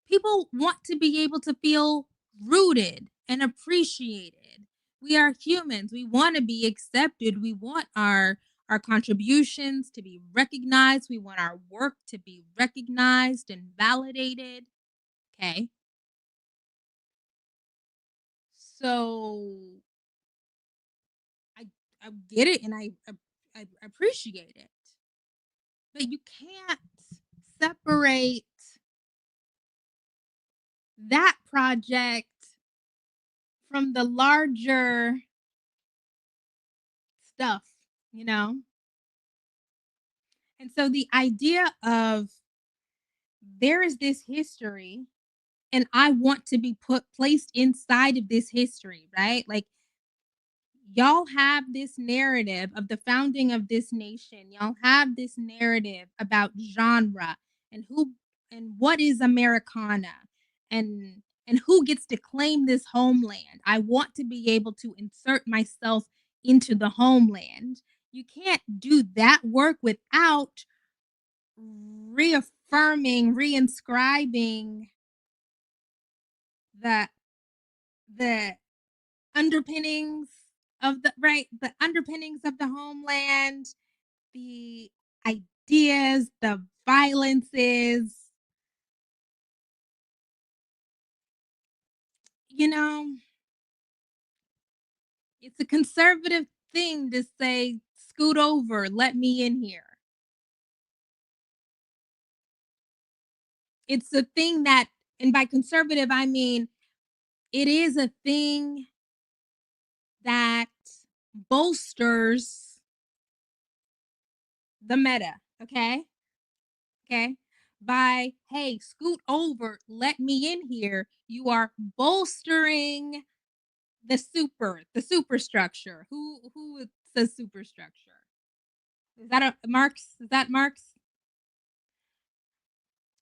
Speaker 1: People want to be able to feel rooted and appreciated. We are humans. We want to be accepted. We want our contributions to be recognized. We want our work to be recognized and validated. Okay. So I I get it and I appreciate it. But you can't separate that project from the larger stuff, you know? And so the idea of there is this history and I want to be placed inside of this history, right? Like y'all have this narrative of the founding of this nation. Y'all have this narrative about genre and who and what is Americana and who gets to claim this homeland. I want to be able to insert myself into the homeland. You can't do that work without reaffirming, reinscribing the the underpinnings of the underpinnings of the homeland, the ideas, the violences, you know, it's a conservative thing to say, scoot over, let me in here. It's a thing that, and by conservative, I mean it is a thing that bolsters the meta, okay? Okay. By, hey, scoot over, let me in here, you are bolstering the superstructure. Who says superstructure? Is that a Marx? Is that Marx?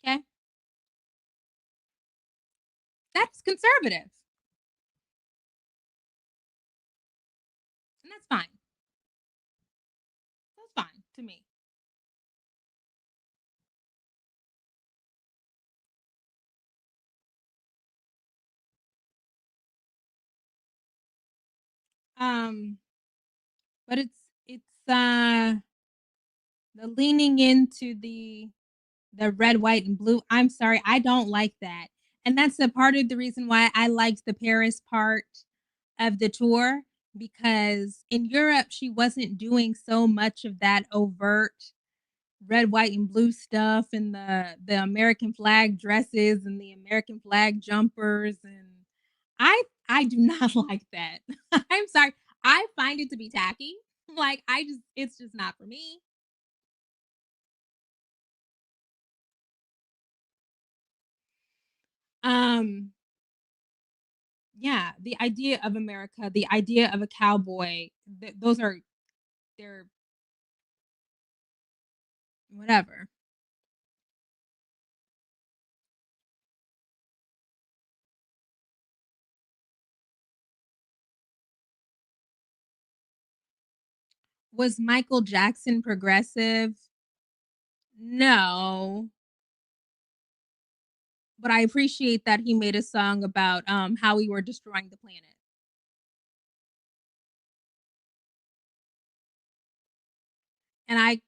Speaker 1: Okay. That's conservative. And that's fine. That's fine to me. Um, but it's the leaning into the red, white, and blue. I'm sorry, I don't like that. And that's a part of the reason why I liked the Paris part of the tour because in Europe she wasn't doing so much of that overt red, white, and blue stuff and the American flag dresses and the American flag jumpers and I do not like that. I'm sorry. I find it to be tacky. Like it's just not for me. Um yeah, the idea of America, the idea of a cowboy, those are they're whatever. Was Michael Jackson progressive? No, but I appreciate that he made a song about, how we were destroying the planet. And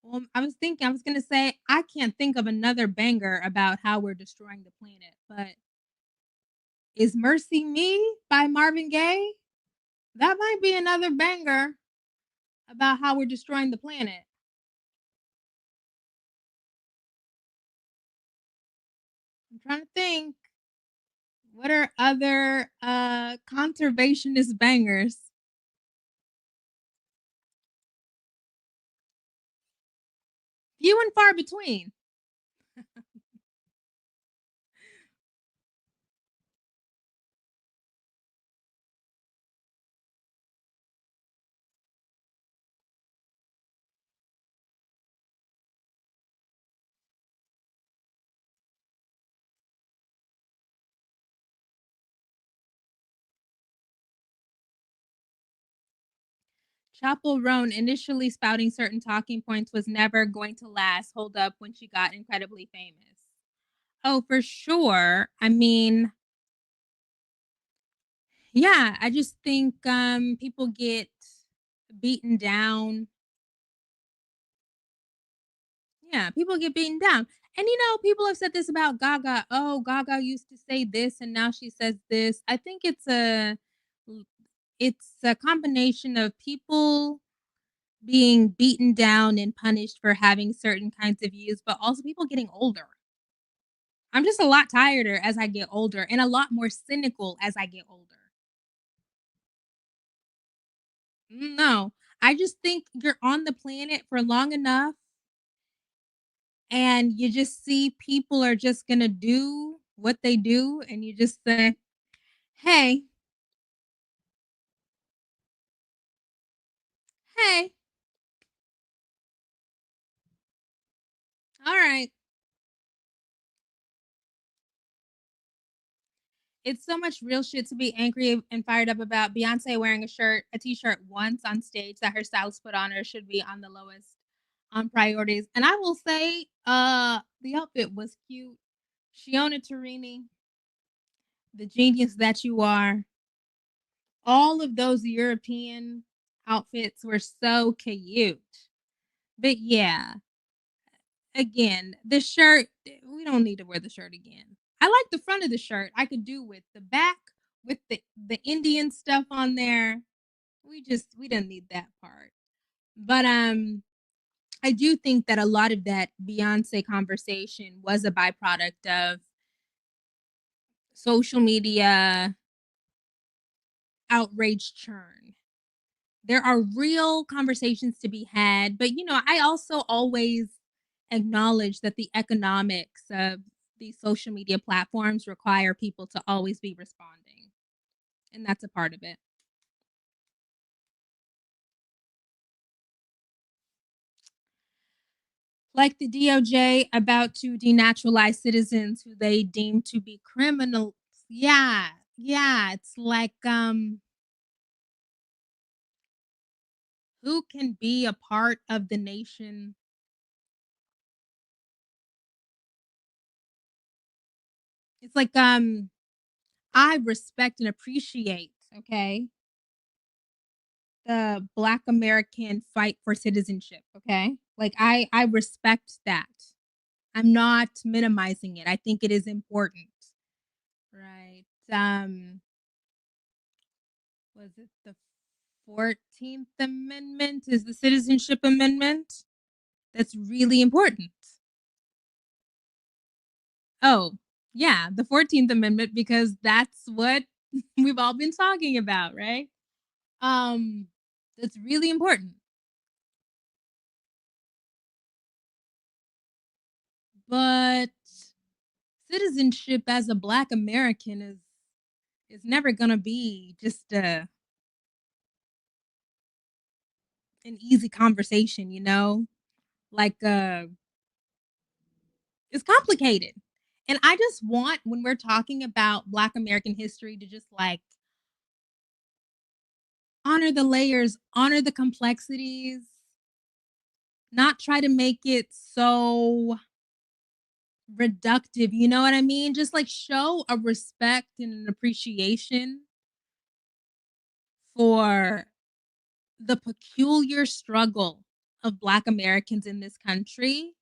Speaker 1: well, I was gonna say, I can't think of another banger about how we're destroying the planet, but is "Mercy Me" by Marvin Gaye? That might be another banger about how we're destroying the planet. I'm trying to think. What are other, conservationist bangers? Few and far between. Chapel Roan initially spouting certain talking points was never going to last hold up when she got incredibly famous. Oh, for sure. I mean, yeah, I just think people get beaten down. Yeah, people get beaten down. And people have said this about Gaga. Oh, Gaga used to say this and now she says this. I think it's a combination of people being beaten down and punished for having certain kinds of views, but also people getting older. I'm just a lot tireder as I get older and a lot more cynical as I get older. No, I just think you're on the planet for long enough and you just see people are just going to do what they do and you just say, "Hey, hey, all right." It's so much real shit to be angry and fired up about. Beyonce wearing a t-shirt once on stage that her stylist put on her should be on the lowest on priorities. And I will say, the outfit was cute. Shiona Turini, the genius that you are. All of those European outfits were so cute. But yeah, again, the shirt, we don't need to wear the shirt again. I like the front of the shirt. I could do with the back with the Indian stuff on there. We didn't need that part. But I do think that a lot of that Beyonce conversation was a byproduct of social media outrage churn. There are real conversations to be had, but I also always acknowledge that the economics of these social media platforms require people to always be responding, and that's a part of it. Like the DOJ about to denaturalize citizens who they deem to be criminals. Yeah, yeah, it's like who can be a part of the nation? It's like I respect and appreciate, okay, the Black American fight for citizenship, okay? Like I respect that. I'm not minimizing it. I think it is important. Right. Was it the 14th Amendment? Is the Citizenship Amendment? That's really important. Oh, yeah, the 14th Amendment because that's what we've all been talking about, right? Um that's really important. But citizenship as a Black American is never gonna be just an easy conversation, Like it's complicated. And I just want when we're talking about Black American history to just like honor the layers, honor the complexities. not try to make it so reductive, you know what I mean? Just like show a respect and an appreciation for the peculiar struggle of Black Americans in this country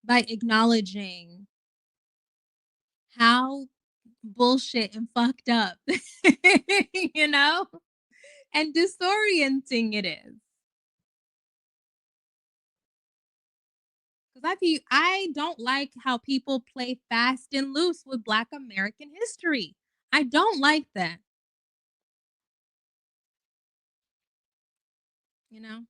Speaker 1: by acknowledging how bullshit and fucked up, you know, and disorienting it is. Because I don't like how people play fast and loose with Black American history. I don't like that, you know.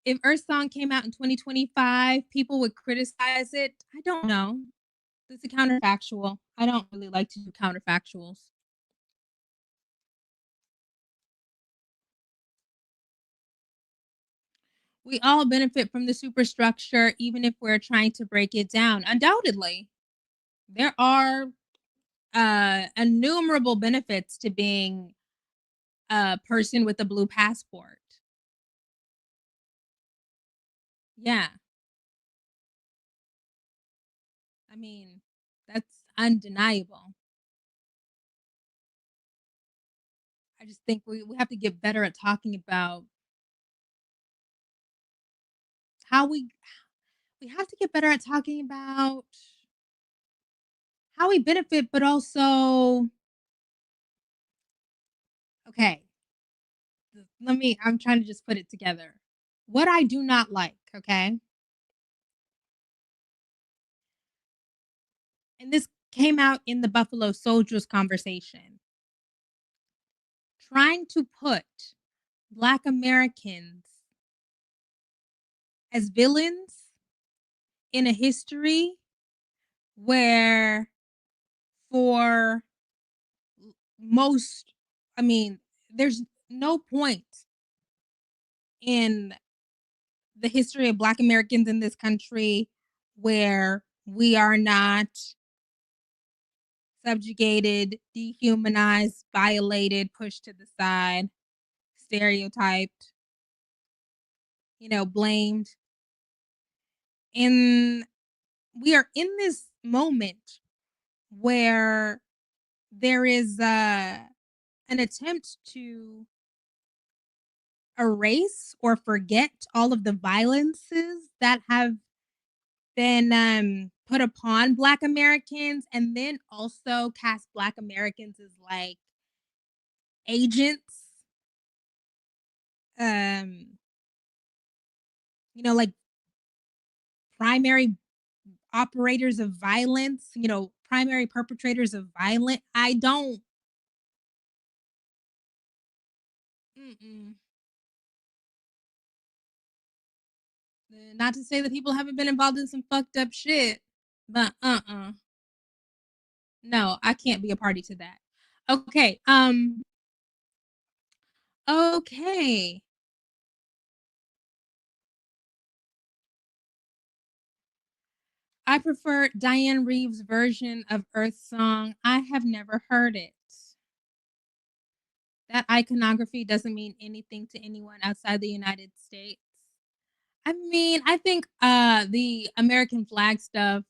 Speaker 1: If Earth Song came out in 2025, people would criticize it. I don't know. It's a counterfactual. I don't really like to do counterfactuals. We all benefit from the superstructure, even if we're trying to break it down. Undoubtedly, there are innumerable benefits to being a person with a blue passport. Yeah, I mean, that's undeniable. I just think we have to get better at talking about how we have to get better at talking about how we benefit, but also okay. I'm trying to just put it together. What I do not like, okay, and this came out in the Buffalo Soldiers conversation, trying to put Black Americans as villains in a history where for most, I mean, there's no point in the history of Black Americans in this country where we are not subjugated, dehumanized, violated, pushed to the side, stereotyped, blamed. And we are in this moment where there is an attempt to erase or forget all of the violences that have been put upon Black Americans, and then also cast Black Americans as like agents, um, like primary operators of violence, primary perpetrators of violence. I don't. Mm-mm. Not to say that people haven't been involved in some fucked up shit, but no, I can't be a party to that. Okay, okay. I prefer Diane Reeves' version of Earth Song. I have never heard it. That iconography doesn't mean anything to anyone outside the United States. I mean, I think the American flag stuff,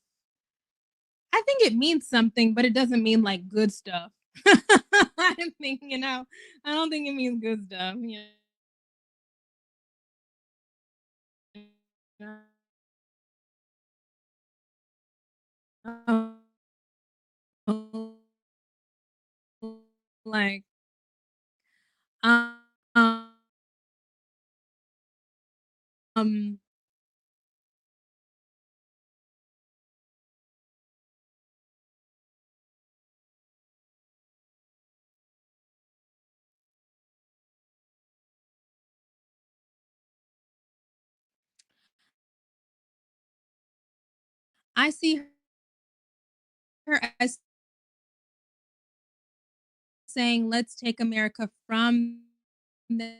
Speaker 1: I think it means something, but it doesn't mean like good stuff. I think, I don't think it means good stuff. Like, um, um, I see her as saying, let's take America from the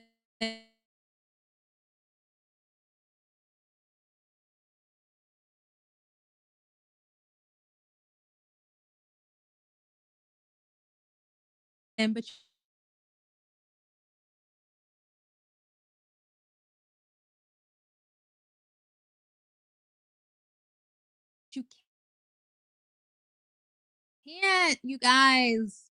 Speaker 1: but you can't, you guys.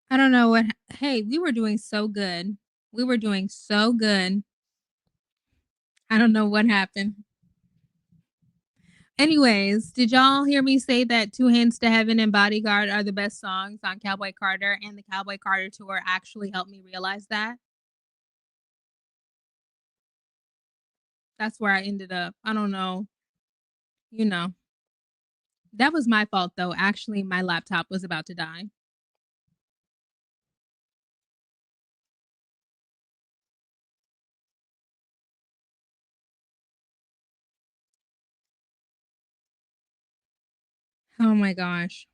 Speaker 1: I don't know what hey, we were doing so good. We were doing so good. I don't know what happened. Anyways, did y'all hear me say that Two Hands to Heaven and Bodyguard are the best songs on Cowboy Carter, and the Cowboy Carter tour actually helped me realize that? That's where I ended up. I don't know, you know. That was my fault though. Actually, my laptop was about to die. Oh my gosh.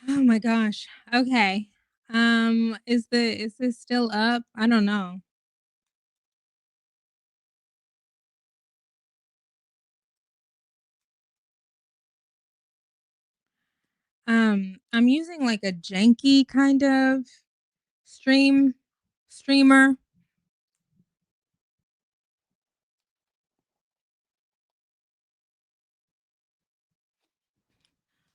Speaker 1: Oh my gosh. Okay. Is this still up? I don't know. I'm using like a janky kind of streamer.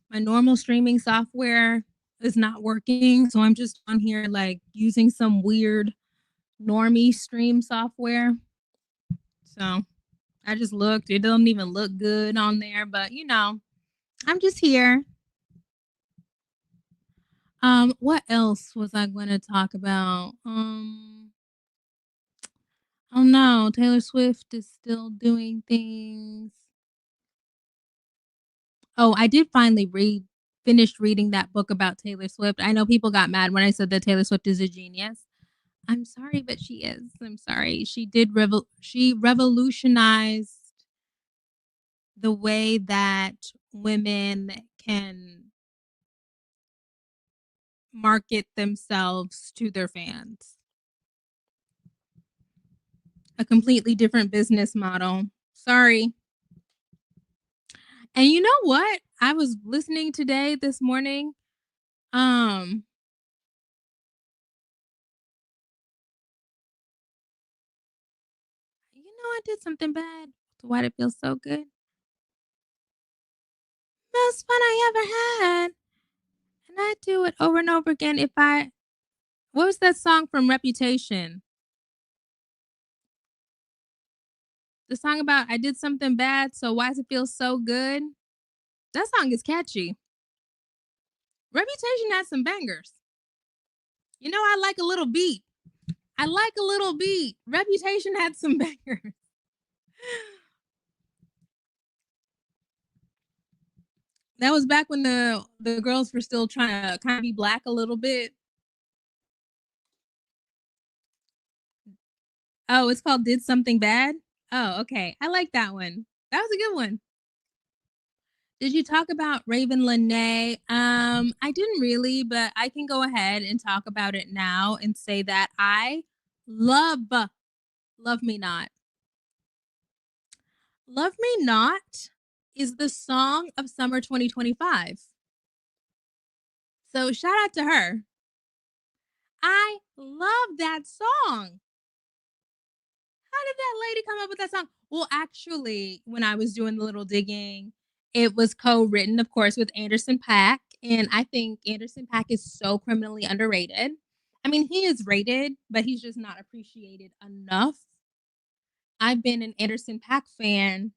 Speaker 1: My normal streaming software is not working, so I'm just on here like using some weird normie stream software. So I just looked. It doesn't even look good on there, but I'm just here. What else was I going to talk about? Oh no, Taylor Swift is still doing things. Oh, I did finally read finished reading that book about Taylor Swift. I know people got mad when I said that Taylor Swift is a genius. I'm sorry, but she is. I'm sorry. She revolutionized the way that women can market themselves to their fans. A completely different business model. Sorry. And you know what? I was listening today this morning. Um, I did something bad. Why did it feel so good? Most fun I ever had. And I do it over and over again. If I What was that song from Reputation? The song about I did something bad, so why does it feel so good? That song is catchy. Reputation has some bangers. You know, I like a little beat. I like a little beat. Reputation had some bangers. That was back when the girls were still trying to kind of be black a little bit. Oh, it's called Did Something Bad? Oh, okay. I like that one. That was a good one. Did you talk about Raven Lene? I didn't really, but I can go ahead and talk about it now and say that I love Love Me Not. Love Me Not is the song of summer 2025. So shout out to her. I love that song. How did that lady come up with that song? Well, actually, when I was doing the little digging, it was co-written, of course, with Anderson .Paak, and I think Anderson .Paak is so criminally underrated. I mean, he is rated, but he's just not appreciated enough. I've been an Anderson .Paak fan.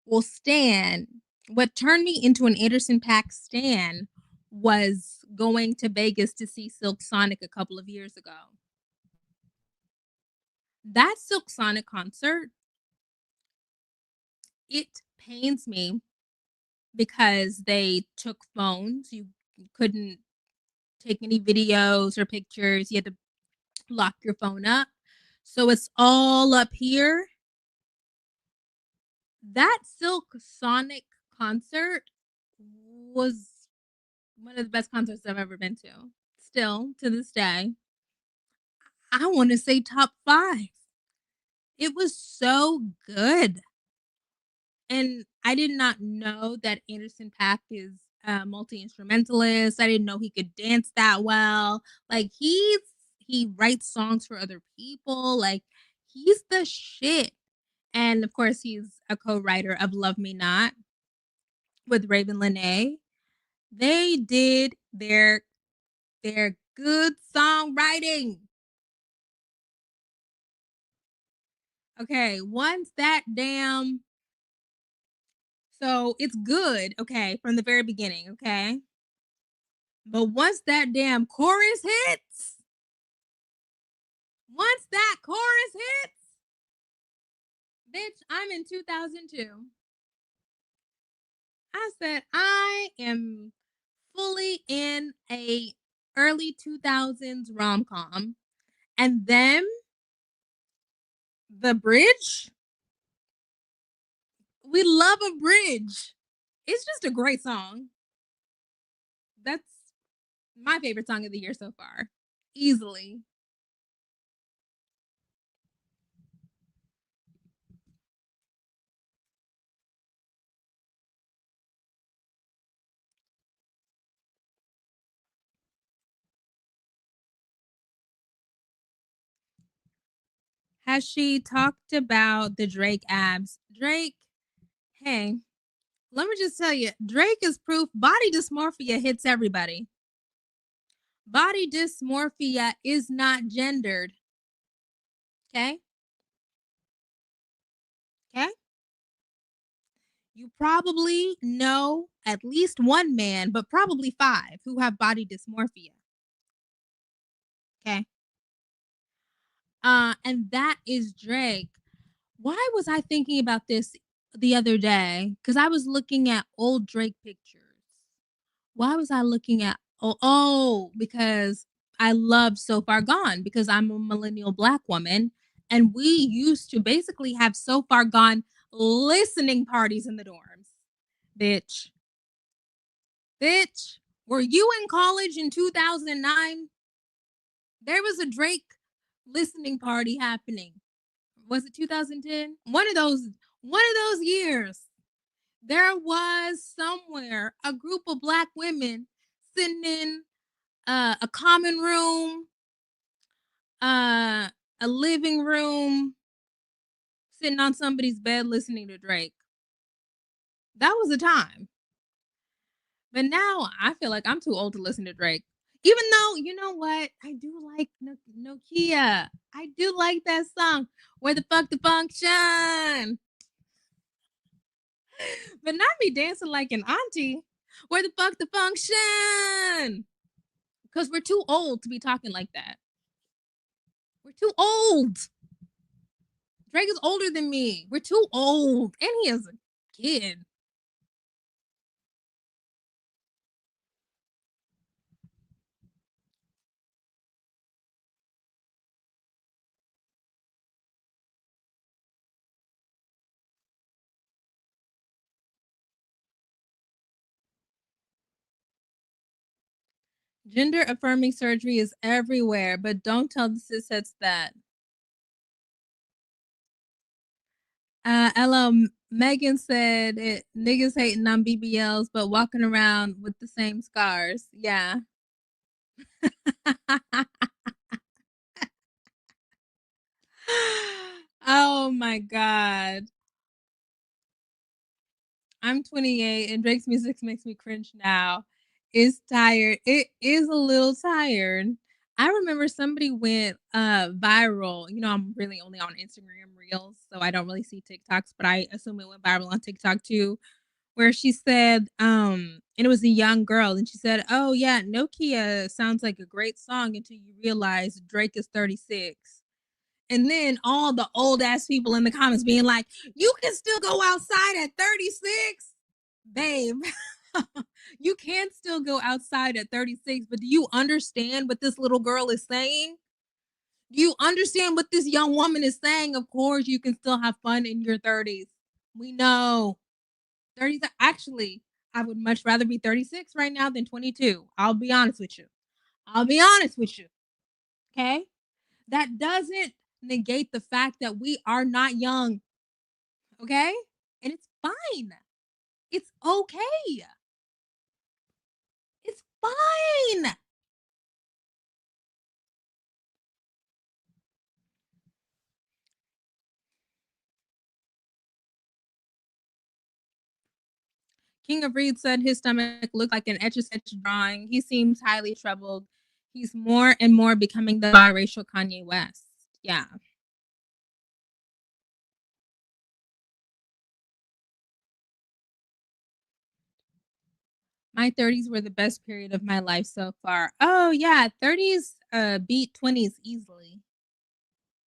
Speaker 1: Well, stan. What turned me into an Anderson .Paak stan was going to Vegas to see Silk Sonic a couple of years ago. That Silk Sonic concert, it pains me because they took phones. You couldn't take any videos or pictures. You had to lock your phone up. So it's all up here. That Silk Sonic concert was one of the best concerts I've ever been to. Still to this day, I want to say top 5. It was so good. And I did not know that Anderson .Paak is a multi-instrumentalist. I didn't know he could dance that well. Like he writes songs for other people. Like he's the shit. And of course, he's a co-writer of Love Me Not with Raven Lene. They did their good songwriting. Okay, once that damn so it's good, okay, from the very beginning, okay? But once that damn chorus hits, once that chorus hits, bitch, I'm in 2002. I said I am fully in a early 2000s rom-com. And then the bridge, we love a bridge. It's just a great song. That's my favorite song of the year so far. Easily. Has she talked about the Drake abs? Drake, hey, let me just tell you, Drake is proof body dysmorphia hits everybody. Body dysmorphia is not gendered. Okay? Okay? You probably know at least one man, but probably 5 who have body dysmorphia. Okay? And that is Drake. Why was I thinking about this the other day? Because I was looking at old Drake pictures. Why was I looking at because I love So Far Gone because I'm a millennial black woman and we used to basically have So Far Gone listening parties in the dorms. Bitch. Bitch, were you in college in 2009? There was a Drake listening party happening. Was it 2010? One of those years. There was somewhere a group of black women sitting in a common room, uh, a living room, sitting on somebody's bed listening to Drake. That was a time. But now I feel like I'm too old to listen to Drake. Even though, you know what? I do like Nokia. I do like that song. Where the fuck the function? But not me dancing like an auntie. Where the fuck the function? Because we're too old to be talking like that. We're too old. Drake is older than me. We're too old. And he is a kid. Gender affirming surgery is everywhere, but don't tell the cisheads that. LL Megan said it, niggas hating on BBLs, but walking around with the same scars. Yeah. Oh my God. I'm 28 and Drake's music makes me cringe now. It's tired. It is a little tired. I remember somebody went viral. You know, I'm really only on Instagram Reels, so I don't really see TikToks, but I assume it went viral on TikTok too, where she said, and it was a young girl, and she said, "Oh yeah, Nokia sounds like a great song until you realize Drake is 36." And then all the old ass people in the comments being like, "You can still go outside at 36." Babe, you can still go outside at 36, but do you understand what this little girl is saying? Do you understand what this young woman is saying? Of course, you can still have fun in your 30s. We know. 30s, actually, I would much rather be 36 right now than 22. I'll be honest with you. I'll be honest with you. Okay? That doesn't negate the fact that we are not young. Okay? And it's fine. It's okay. It's fine. King of Reed said his stomach looked like an etch a sketch drawing. He seems highly troubled. He's more and more becoming the biracial Kanye West. Yeah. My 30s were the best period of my life so far. Oh yeah, 30s beat 20s easily.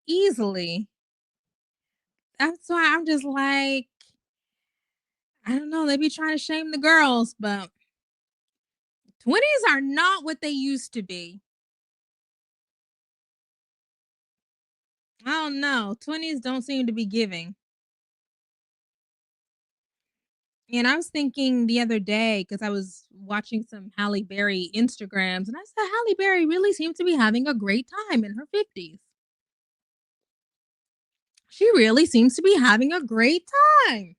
Speaker 1: Easily. That's why I'm just like, I don't know, they be trying to shame the girls, but 20s are not what they used to be. I don't know. 20s don't seem to be giving. And I was thinking the other day because I was watching some Halle Berry Instagrams, and I said Halle Berry really seems to be having a great time in her 50s. She really seems to be having a great time.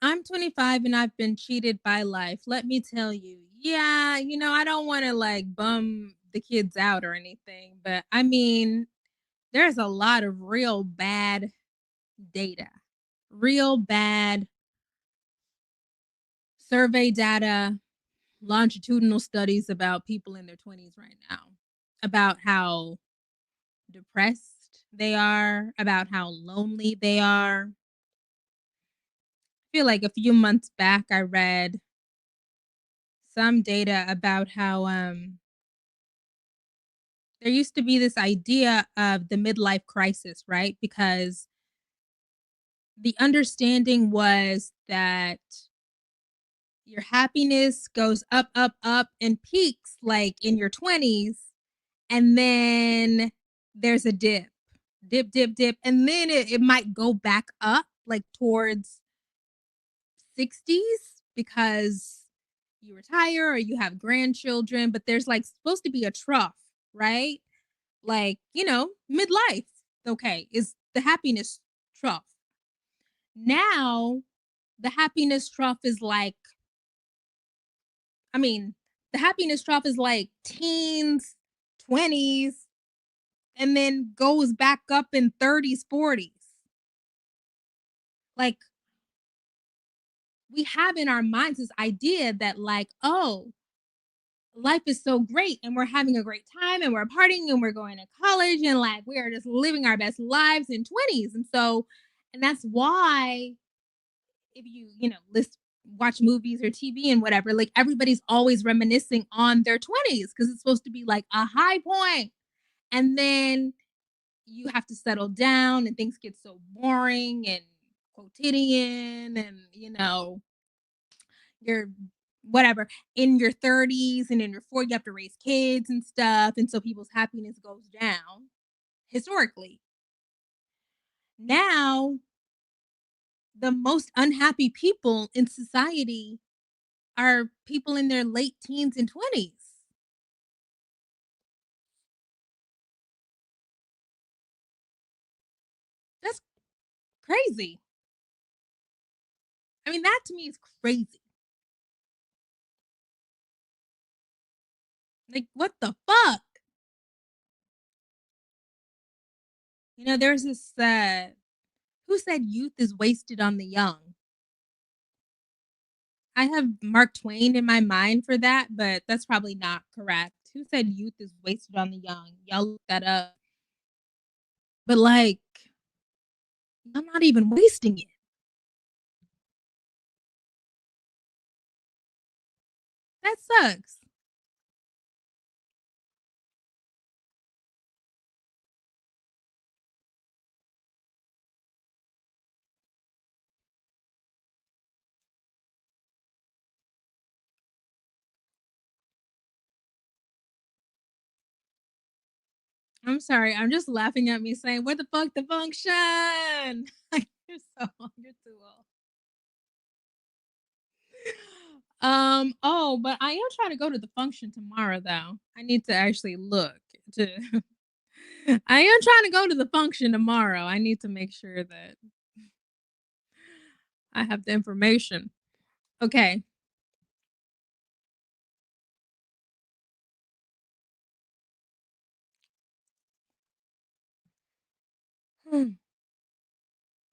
Speaker 1: I'm 25 and I've been cheated by life. Let me tell you. Yeah, I don't want to like bum the kids out or anything, but I mean, there's a lot of real bad data, real bad survey data, longitudinal studies about people in their 20s right now, about how depressed they are, about how lonely they are. I feel like a few months back, I read some data about how there used to be this idea of the midlife crisis, right? Because the understanding was that your happiness goes up, up, up and peaks like in your 20s. And then there's a dip, dip, dip, dip. And then it might go back up like towards 60s because you retire or you have grandchildren. But there's like supposed to be a trough, right? Like, midlife, okay, is the happiness trough. Now, the happiness trough is like, I mean, The happiness trough is like teens, 20s, and then goes back up in 30s, 40s. Like, we have in our minds this idea that, like, oh, life is so great and we're having a great time and we're partying and we're going to college and like we are just living our best lives in 20s. And so, and that's why if you list watch movies or TV and whatever, like everybody's always reminiscing on their 20s because it's supposed to be like a high point. And then you have to settle down and things get so boring and quotidian and you're whatever in your 30s and in your 40s you have to raise kids and stuff, and so people's happiness goes down historically. Now the most unhappy people in society are people in their late teens and 20s. That's crazy. I mean, that to me is crazy. Like, what the fuck? There's this who said youth is wasted on the young. I have Mark Twain in my mind for that, but that's probably not correct. Who said youth is wasted on the young? Y'all look that up. But like, I'm not even wasting it. That sucks. I'm sorry. I'm just laughing at me saying, "What the fuck, the function?" Like, you're too old. Oh, but I am trying to go to the function tomorrow, though. I need to actually look to. I am trying to go to the function tomorrow. I need to make sure that I have the information. Okay.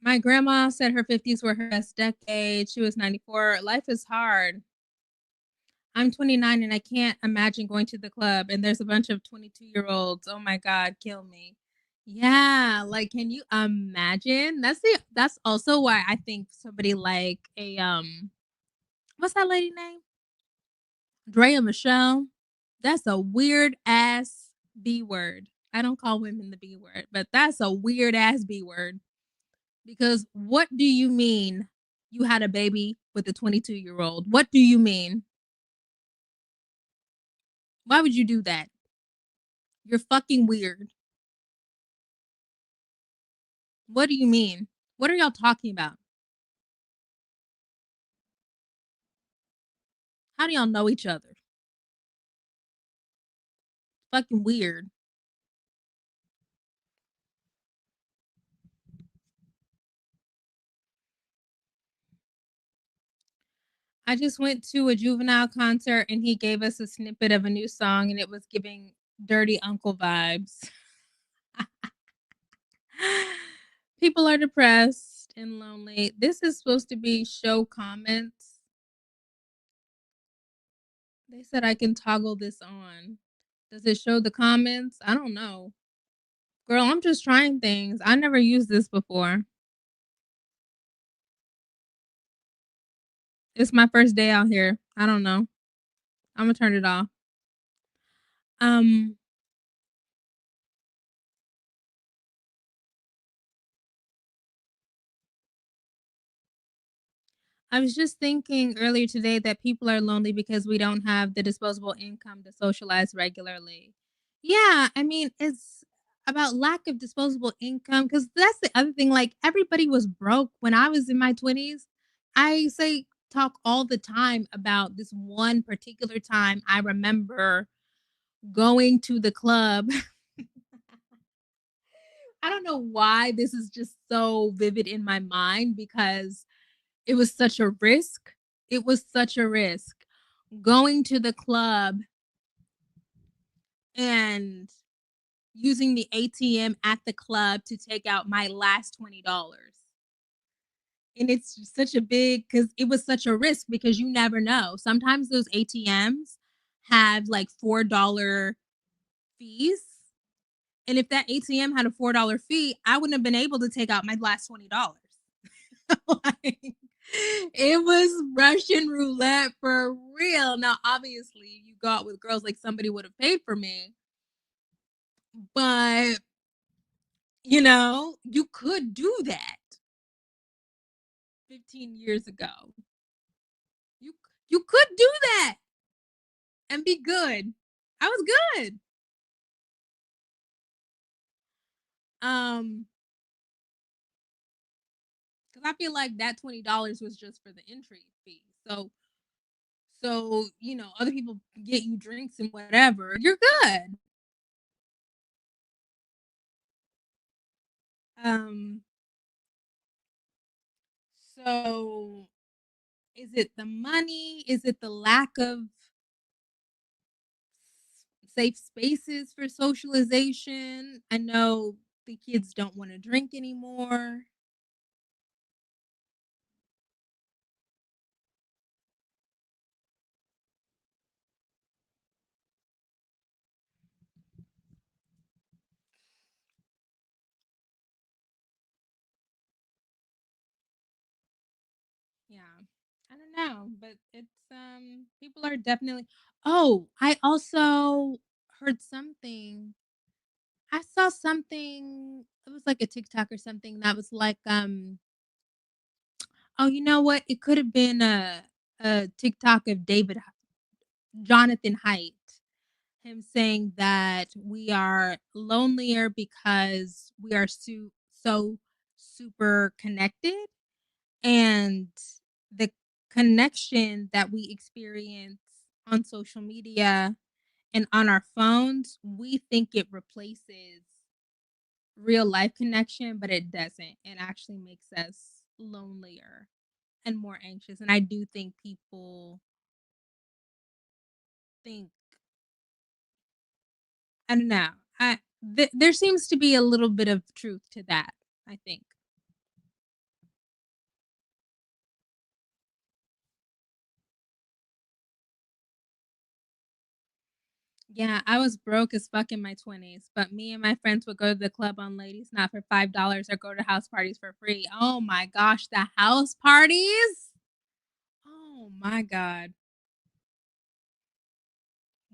Speaker 1: My grandma said her 50s were her best decade. She was 94. Life is hard. I'm 29 and I can't imagine going to the club and there's a bunch of 22-year-olds. Oh my God, kill me. Yeah, like can you imagine? That's also why I think somebody like a what's that lady name? Drea Michelle. That's a weird ass B word. I don't call women the B word, but that's a weird ass B word. Because what do you mean you had a baby with a 22-year-old? What do you mean? Why would you do that? You're fucking weird. What do you mean? What are y'all talking about? How do y'all know each other? Fucking weird. I just went to a Juvenile concert and he gave us a snippet of a new song and it was giving dirty uncle vibes. People are depressed and lonely. This is supposed to be show comments. They said I can toggle this on. Does it show the comments? I don't know. Girl, I'm just trying things. I never used this before. It's my first day out here. I don't know. I'm gonna turn it off. Um, I was just thinking earlier today that people are lonely because we don't have the disposable income to socialize regularly. Yeah, I mean, it's about lack of disposable income because that's the other thing. Like, everybody was broke when I was in my 20s. I say, talk all the time about this one particular time I remember going to the club. I don't know why this is just so vivid in my mind because it was such a risk. It was such a risk. going to the club and using the ATM at the club to take out my last $20. And it's such a big because it was such a risk because you never know. Sometimes those ATMs have like $4 fees. And if that ATM had a $4 fee, I wouldn't have been able to take out my last $20. Like, it was Russian roulette for real. Now, obviously, you go out with girls like somebody would have paid for me, but you could do that 15 years ago. You you could do that and be good. I was good. Um, because I feel like that $20 was just for the entry fee. So other people get you drinks and whatever. You're good. Um, so is it the money? Is it the lack of safe spaces for socialization? I know the kids don't want to drink anymore. Yeah. I don't know, but it's people are definitely. Oh, I also heard something. I saw something. It was like a TikTok or something that was like oh, you know what? It could have been a TikTok of Jonathan Haidt, him saying that we are lonelier because we are so super connected, and the connection that we experience on social media and on our phones, we think it replaces real life connection, but it doesn't. It actually makes us lonelier and more anxious. And I do think people think, I don't know. There seems to be a little bit of truth to that, I think. Yeah, I was broke as fuck in my 20s, but me and my friends would go to the club on Ladies Not for $5 or go to house parties for free. Oh my gosh, the house parties? Oh my god.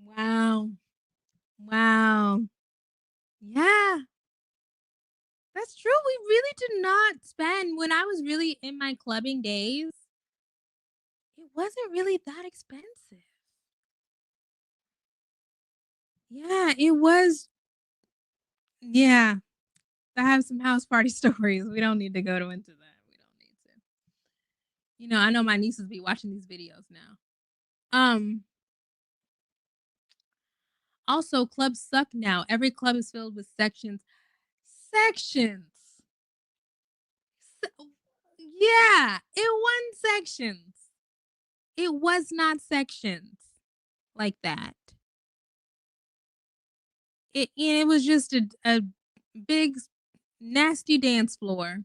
Speaker 1: Wow. Wow. Yeah, that's true. We really did not spend when I was really in my clubbing days, it wasn't really that expensive. Yeah, it was. Yeah, I have some house party stories. We don't need to go into that. We don't need to. I know my nieces be watching these videos now. Um, Also, clubs suck now. Every club is filled with sections. Sections. Yeah, it wasn't sections. It was not sections like that. It was just a big nasty dance floor.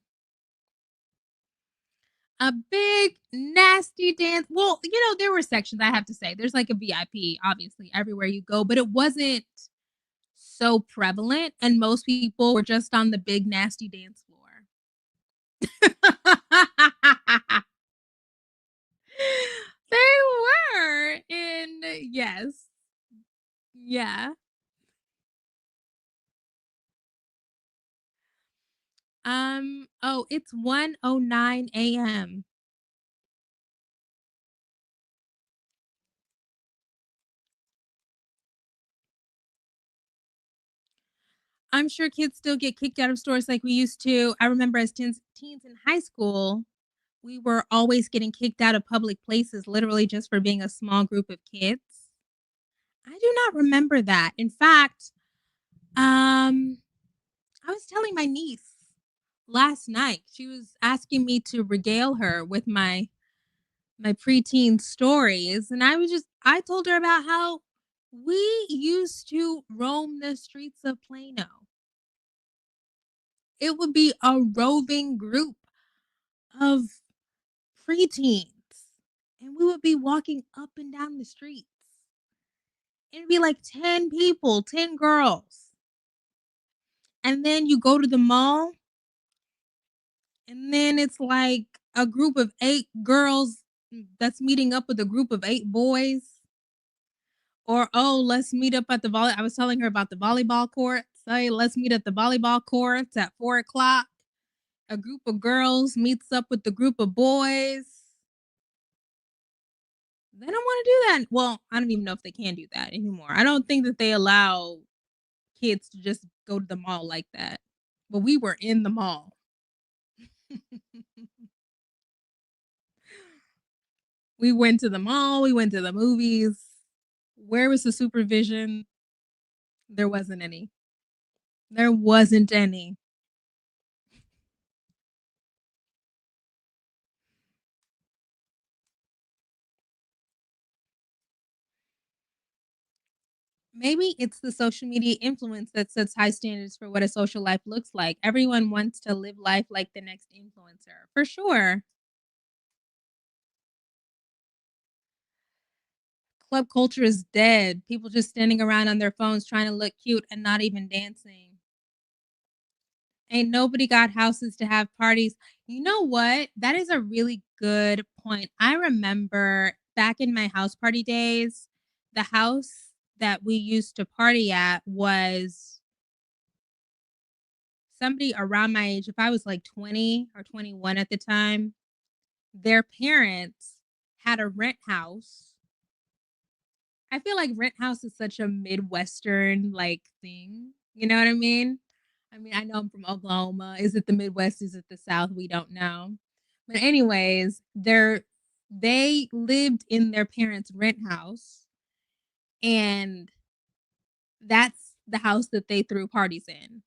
Speaker 1: A big nasty dance. Well, there were sections, I have to say. There's like a VIP obviously everywhere you go, but it wasn't so prevalent and most people were just on the big nasty dance floor. They were. And yes. Yeah. Oh, it's 1:09 a.m. I'm sure kids still get kicked out of stores like we used to. I remember as teens in high school, we were always getting kicked out of public places literally just for being a small group of kids. I do not remember that. In fact, um, I was telling my niece last night. She was asking me to regale her with my my preteen stories, and I told her about how we used to roam the streets of Plano. It would be a roving group of preteens, and we would be walking up and down the streets. It'd be like 10 people, 10 girls. And then you go to the mall, and then it's like a group of 8 girls that's meeting up with a group of 8 boys. Or, oh, let's meet up at the I was telling her about the volleyball courts. Hey, let's meet at the volleyball courts at 4 o'clock. A group of girls meets up with the group of boys. They don't want to do that. Well, I don't even know if they can do that anymore. I don't think that they allow kids to just go to the mall like that. But we were in the mall. We went to the mall, we went to the movies. Where was the supervision? There wasn't any. There wasn't any. Maybe it's the social media influence that sets high standards for what a social life looks like. Everyone wants to live life like the next influencer, for sure. Club culture is dead. People just standing around on their phones trying to look cute and not even dancing. Ain't nobody got houses to have parties. You know what? That is a really good point. I remember back in my house party days, the house that we used to party at was somebody around my age. If I was like 20 or 21 at the time, their parents had a rent house. I feel like rent house is such a Midwestern like thing. You know what I mean? I know I'm from Oklahoma. Is it the Midwest? Is it the South? We don't know. But anyways, they lived in their parents' rent house, and that's the house that they threw parties in.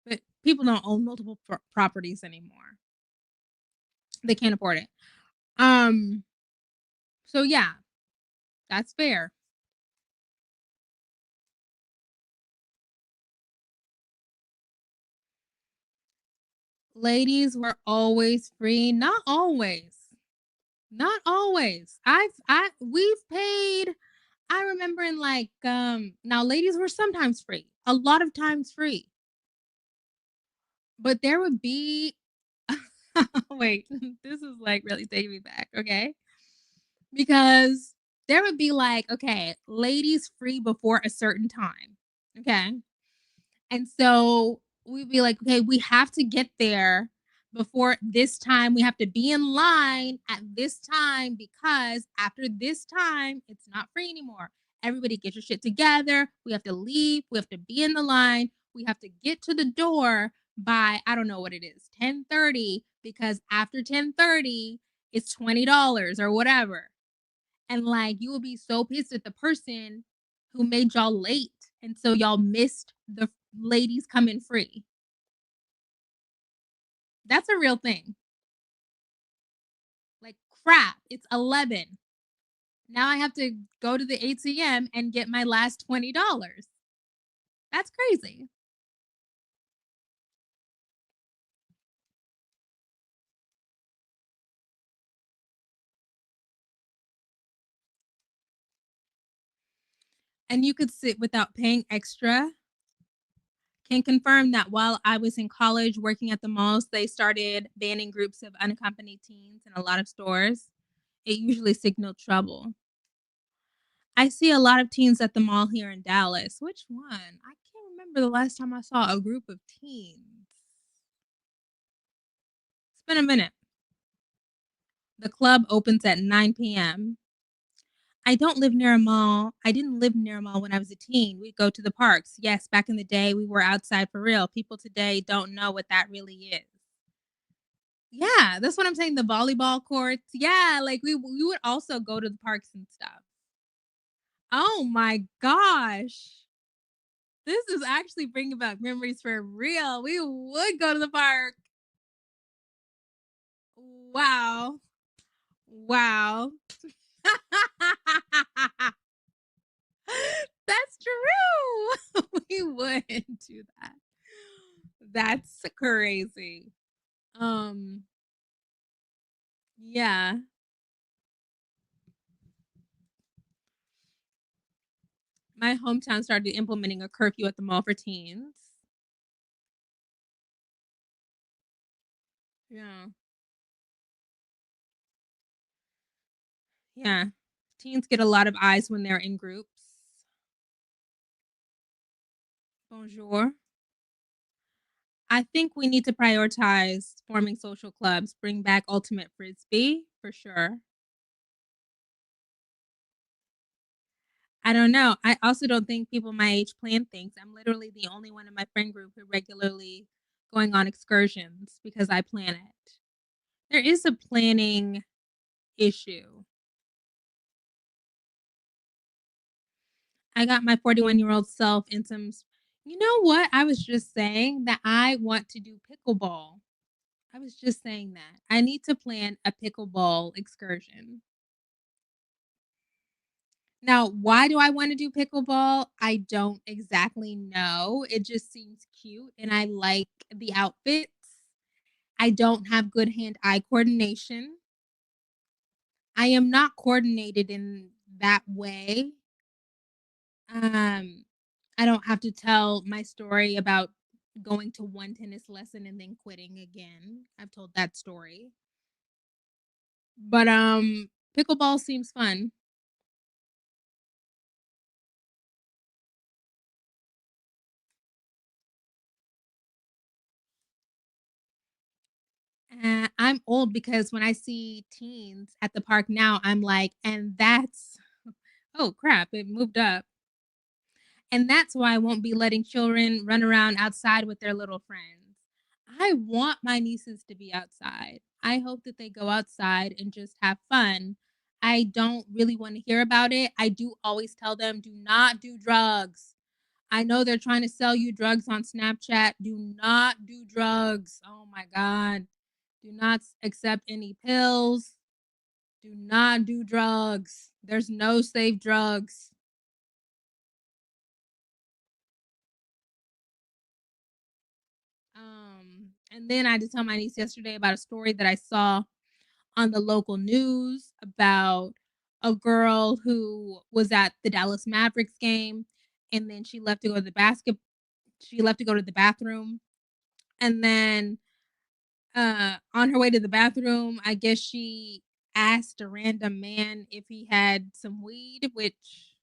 Speaker 1: But people don't own multiple properties anymore. They can't afford it. Um. So yeah, that's fair. Ladies were always free. Not always. Not always. We've paid. I remember in like now ladies were sometimes free. A lot of times free. But there would be wait, this is like really taking me back, okay? Because there would be like, okay, ladies free before a certain time. Okay? And so we'd be like, okay, we have to get there before this time. We have to be in line at this time because after this time, it's not free anymore. Everybody get your shit together. We have to leave. We have to be in the line. We have to get to the door by I don't know what it is, 10:30 because after 10:30, it's $20 or whatever. And like you will be so pissed at the person who made y'all late. And so y'all missed the ladies coming free. That's a real thing. Like crap, it's 11. Now I have to go to the ATM and get my last $20. That's crazy. And you could sit without paying extra. Can confirm that while I was in college working at the malls, they started banning groups of unaccompanied teens in a lot of stores. It usually signaled trouble. I see a lot of teens at the mall here in Dallas. Which one? I can't remember the last time I saw a group of teens. It's been a minute. The club opens at 9 p.m. I don't live near a mall. I didn't live near a mall when I was a teen. We'd go to the parks. Yes, back in the day, we were outside for real. People today don't know what that really is. Yeah, that's what I'm saying. The volleyball courts. Yeah, like we would also go to the parks and stuff. Oh my gosh. This is actually bringing back memories for real. We would go to the park. Wow. Wow. That's true. We wouldn't do that. That's crazy. Um, yeah. My hometown started implementing a curfew at the mall for teens. Yeah. Yeah. Teens get a lot of eyes when they're in groups. Bonjour. I think we need to prioritize forming social clubs, bring back ultimate frisbee for sure. I don't know. I also don't think people my age plan things. I'm literally the only one in my friend group who regularly going on excursions because I plan it. There is a planning issue. I got my 41-year-old self in some. You know what? I was just saying that I want to do pickleball. I was just saying that. I need to plan a pickleball excursion. Now, why do I want to do pickleball? I don't exactly know. It just seems cute and I like the outfits. I don't have good hand-eye coordination. I am not coordinated in that way. Um, I don't have to tell my story about going to one tennis lesson and then quitting again. I've told that story. But pickleball seems fun. I'm old because when I see teens at the park now, I'm like, and that's oh crap, it moved up. And that's why I won't be letting children run around outside with their little friends. I want my nieces to be outside. I hope that they go outside and just have fun. I don't really want to hear about it. I do always tell them do not do drugs. I know they're trying to sell you drugs on Snapchat. Do not do drugs. Oh my God. Do not accept any pills. Do not do drugs. There's no safe drugs. And then I had to tell my niece yesterday about a story that I saw on the local news about a girl who was at the Dallas Mavericks game and then she left to go to the she left to go to the bathroom and then on her way to the bathroom, I guess she asked a random man if he had some weed, which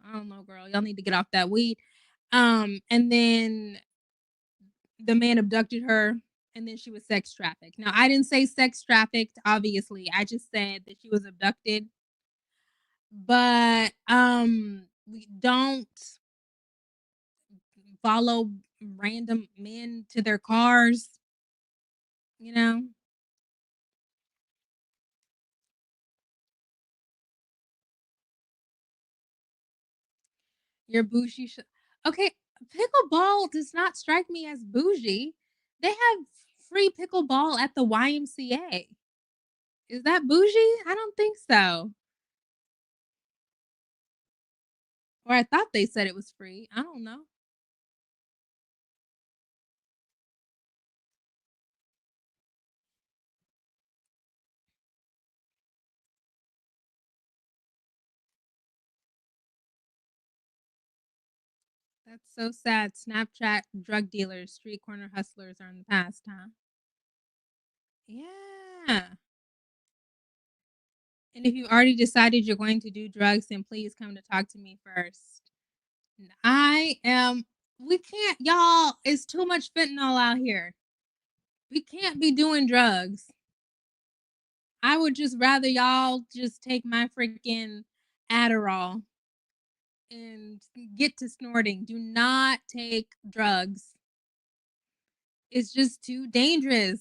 Speaker 1: I don't know, girl. Y'all need to get off that weed. And then the man abducted her and then she was sex trafficked. Now, I didn't say sex trafficked, obviously. I just said that she was abducted. But we don't follow random men to their cars, you know? Your bougie okay, pickleball does not strike me as bougie. They have free pickleball at the YMCA. Is that bougie? I don't think so. Or I thought they said it was free. I don't know. That's so sad. Snapchat drug dealers, street corner hustlers are in the past, huh? Yeah. And if you already decided you're going to do drugs, then please come to talk to me first. I am, we can't, y'all, it's too much fentanyl out here. We can't be doing drugs. I would just rather y'all just take my freaking Adderall and get to snorting. Do not take drugs. It's just too dangerous.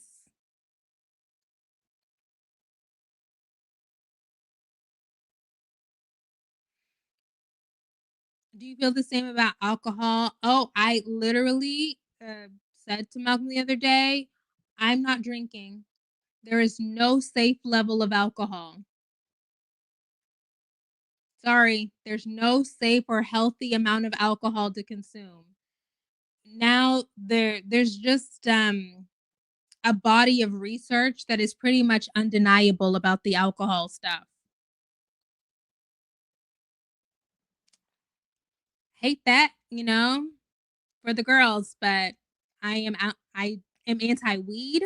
Speaker 1: Do you feel the same about alcohol? Oh, I literally said to Malcolm the other day, I'm not drinking. There is no safe level of alcohol. Sorry, there's no safe or healthy amount of alcohol to consume. Now there's just a body of research that is pretty much undeniable about the alcohol stuff. Hate that, for the girls, but I am anti-weed.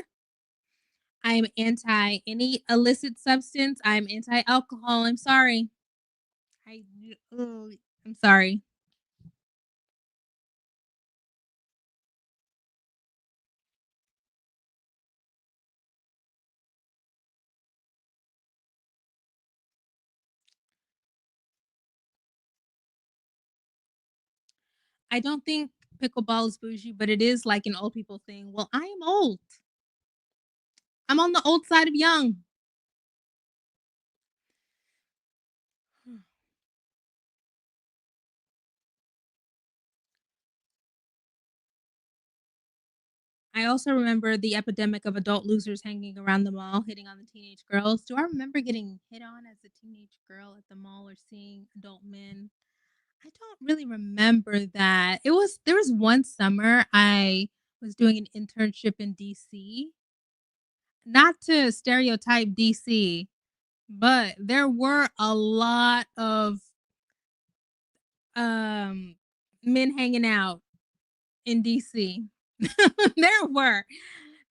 Speaker 1: I am anti any illicit substance. I'm anti-alcohol. I'm sorry. I ugh, I'm sorry. I don't think pickleball is bougie, but it is like an old people thing. Well, I am old. I'm on the old side of young. I also remember the epidemic of adult losers hanging around the mall, hitting on the teenage girls. Do I remember getting hit on as a teenage girl at the mall or seeing adult men? I don't really remember that. There was one summer I was doing an internship in DC. Not to stereotype DC, but there were a lot of um men hanging out in DC. There were.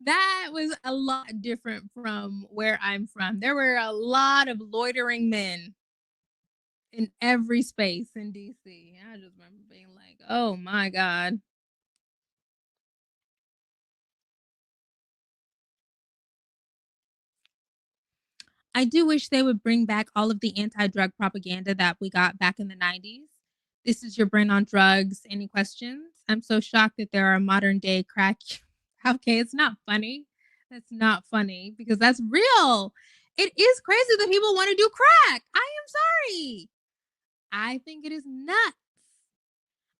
Speaker 1: That was a lot different from where I'm from. There were a lot of loitering men in every space in DC. I just remember being like, "Oh my god." I do wish they would bring back all of the anti-drug propaganda that we got back in the 90s. This is your brain on drugs. Any questions? I'm so shocked that there are modern day crack. Okay, it's not funny. That's not funny because that's real. It is crazy that people want to do crack. I am sorry. I think it is nuts.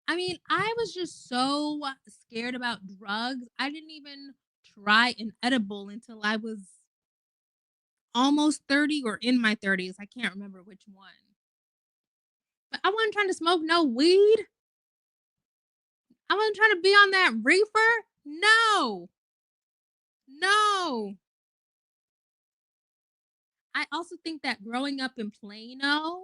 Speaker 1: I mean, I was just so scared about drugs. I didn't even try an edible until I was almost 30 or in my 30s. I can't remember which one. But I wasn't trying to smoke no weed. I wasn't trying to be on that reefer. No, no. I also think that growing up in Plano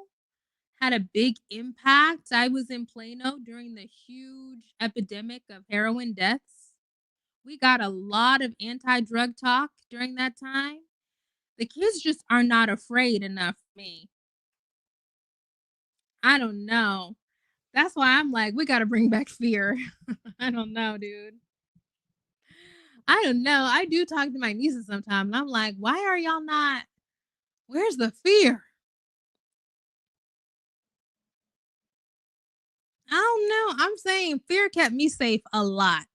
Speaker 1: had a big impact. I was in Plano during the huge epidemic of heroin deaths. We got a lot of anti drug talk during that time. The kids just are not afraid enough for me. I don't know. That's why I'm like, we gotta bring back fear. I don't know, dude. I don't know. I do talk to my nieces sometimes, and I'm like, why are y'all not? Where's the fear? I don't know. I'm saying fear kept me safe a lot.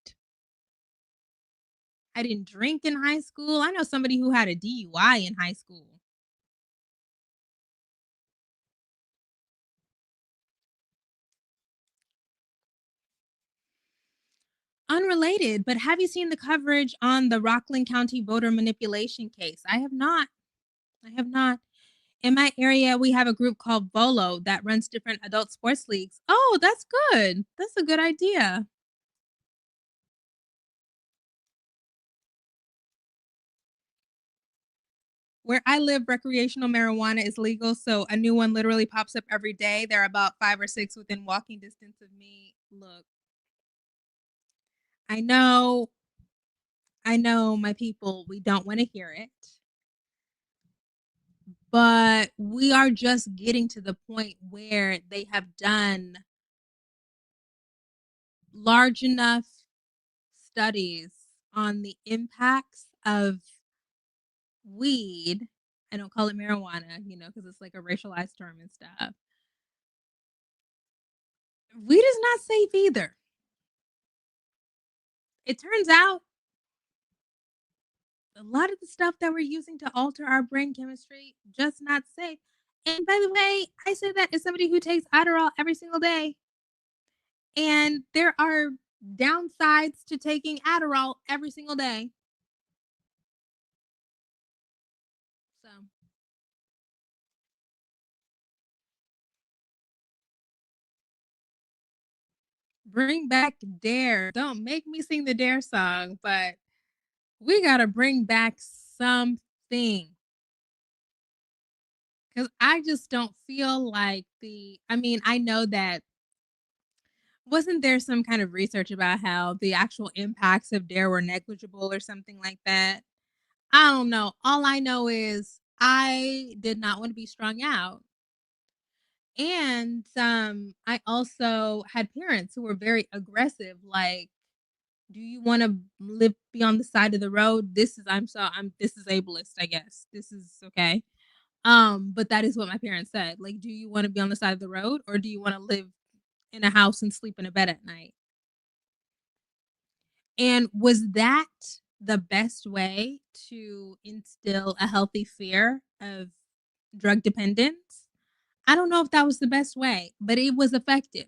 Speaker 1: I didn't drink in high school. I know somebody who had a DUI in high school. Unrelated, but have you seen the coverage on the Rockland County voter manipulation case? I have not. I have not. In my area, we have a group called Volo that runs different adult sports leagues. Oh, that's good. That's a good idea. Where I live, recreational marijuana is legal, so a new one literally pops up every day. There are about 5 or 6 within walking distance of me. Look, I know, I know my people, we don't want to hear it, but we are just getting to the point where they have done large enough studies on the impacts of weed. I don't call it marijuana, because it's like a racialized term and stuff. Weed is not safe either. It turns out a lot of the stuff that we're using to alter our brain chemistry just not safe. And by the way, I say that as somebody who takes Adderall every single day. And there are downsides to taking Adderall every single day. Bring back Dare. Don't make me sing the Dare song, but we gotta bring back something. Cause I just don't feel like I mean, I know that wasn't there some kind of research about how the actual impacts of Dare were negligible or something like that? I don't know. All I know is I did not want to be strung out. And I also had parents who were very aggressive, like, do you want to live be on the side of the road? This is ableist, I guess. This is okay. But that is what my parents said. Like, do you want to be on the side of the road or do you want to live in a house and sleep in a bed at night? And was that the best way to instill a healthy fear of drug dependence? I don't know if that was the best way, but it was effective.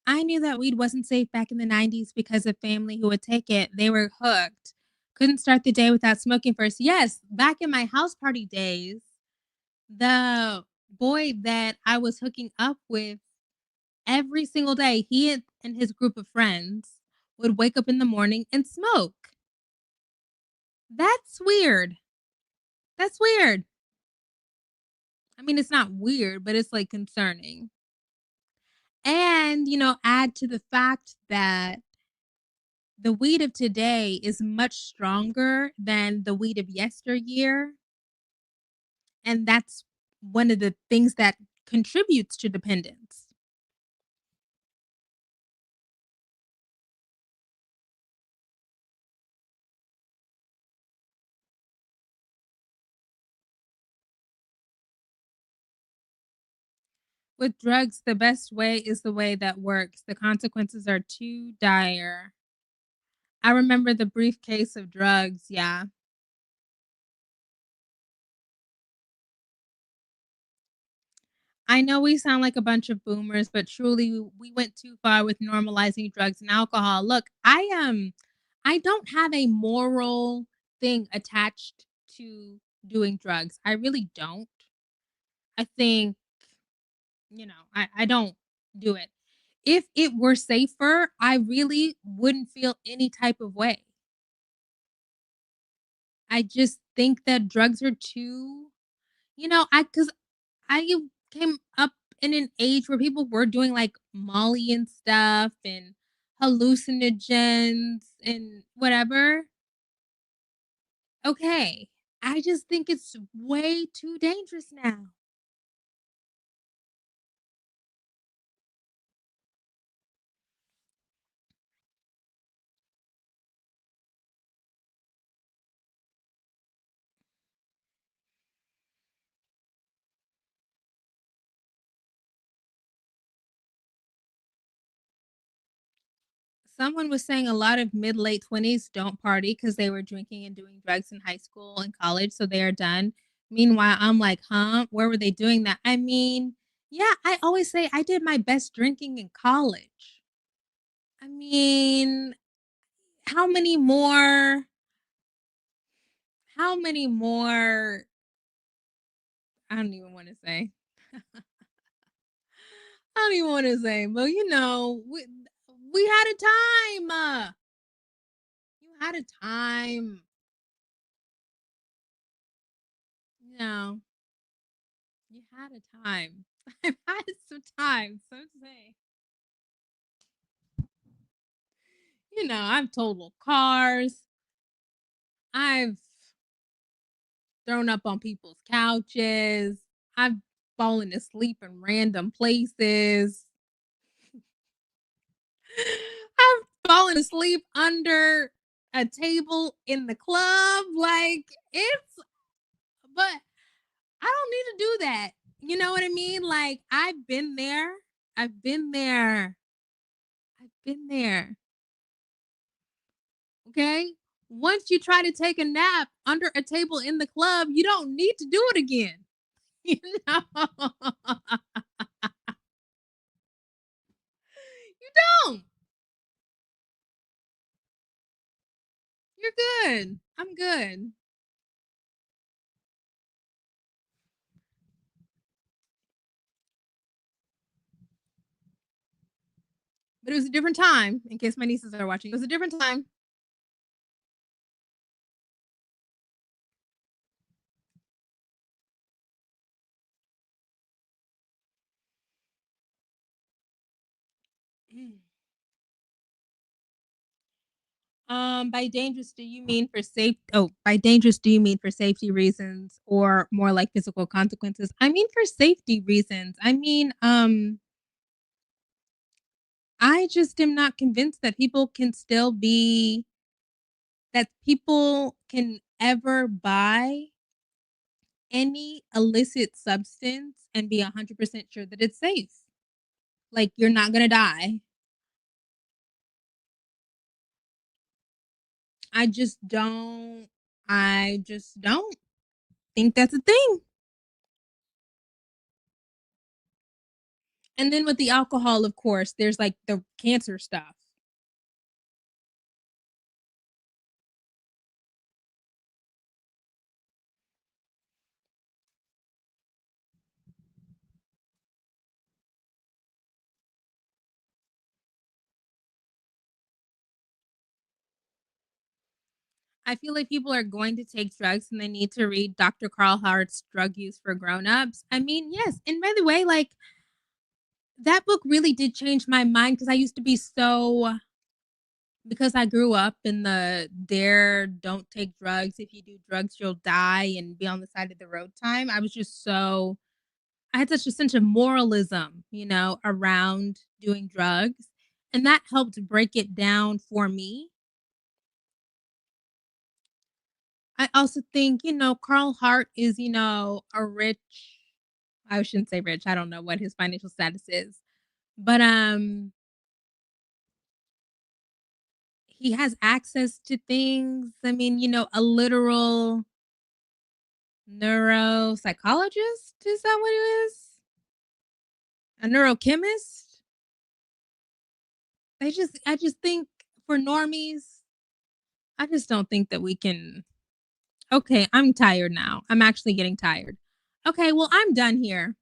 Speaker 1: I knew that weed wasn't safe back in the 90s because of family who would take it. They were hooked. Couldn't start the day without smoking first. Yes, back in my house party days, the boy that I was hooking up with every single day, and his group of friends would wake up in the morning and smoke. That's weird. That's weird. I mean, it's not weird, but it's like concerning. And, add to the fact that the weed of today is much stronger than the weed of yesteryear. And that's one of the things that contributes to dependence. With drugs, the best way is the way that works. The consequences are too dire. I remember the briefcase of drugs. Yeah. I know we sound like a bunch of boomers, but truly we went too far with normalizing drugs and alcohol. Look, I don't have a moral thing attached to doing drugs. I really don't. I think, I don't do it. If it were safer, I really wouldn't feel any type of way. I just think that drugs are too, cuz I came up in an age where people were doing like Molly and stuff and hallucinogens and whatever. Okay. I just think it's way too dangerous now. Someone was saying a lot of mid late 20s don't party because they were drinking and doing drugs in high school and college, so they are done. Meanwhile, I'm like, huh? Where were they doing that? I mean, yeah, I always say I did my best drinking in college. I mean, how many more how many more I don't even want to say. I don't even want to say, but we had a time. You had a time. No, you had a time. I've had some time, so to say. I've totaled cars. I've thrown up on people's couches. I've fallen asleep in random places. I've fallen asleep under a table in the club. Like, but I don't need to do that. You know what I mean? Like, I've been there. I've been there. I've been there. Okay. Once you try to take a nap under a table in the club, you don't need to do it again. You know? You don't. You're good. I'm good. But it was a different time, in case my nieces are watching. It was a different time. Mm. By dangerous, do you mean for safe? Oh, by dangerous, do you mean for safety reasons or more like physical consequences? I mean for safety reasons. I just am not convinced that people can ever buy any illicit substance and be 100% sure that it's safe. Like, you're not gonna die. I just don't I just don't think that's a thing. And then with the alcohol, of course, there's, like, the cancer stuff. I feel like people are going to take drugs and they need to read Dr. Carl Hart's Drug Use for Grown-Ups. I mean, yes, and by the way, like, that book really did change my mind because I used to be so because I grew up in the dare don't take drugs, if you do drugs you'll die and be on the side of the road time. I was just so I had such a sense of moralism, around doing drugs, and that helped break it down for me. I also think, Carl Hart is, a rich I shouldn't say rich, I don't know what his financial status is, but, he has access to things. I mean, a literal neuropsychologist, is that what it is? A neurochemist? I just think for normies, I just don't think that we can. Okay, I'm tired now. I'm actually getting tired. Okay, well, I'm done here.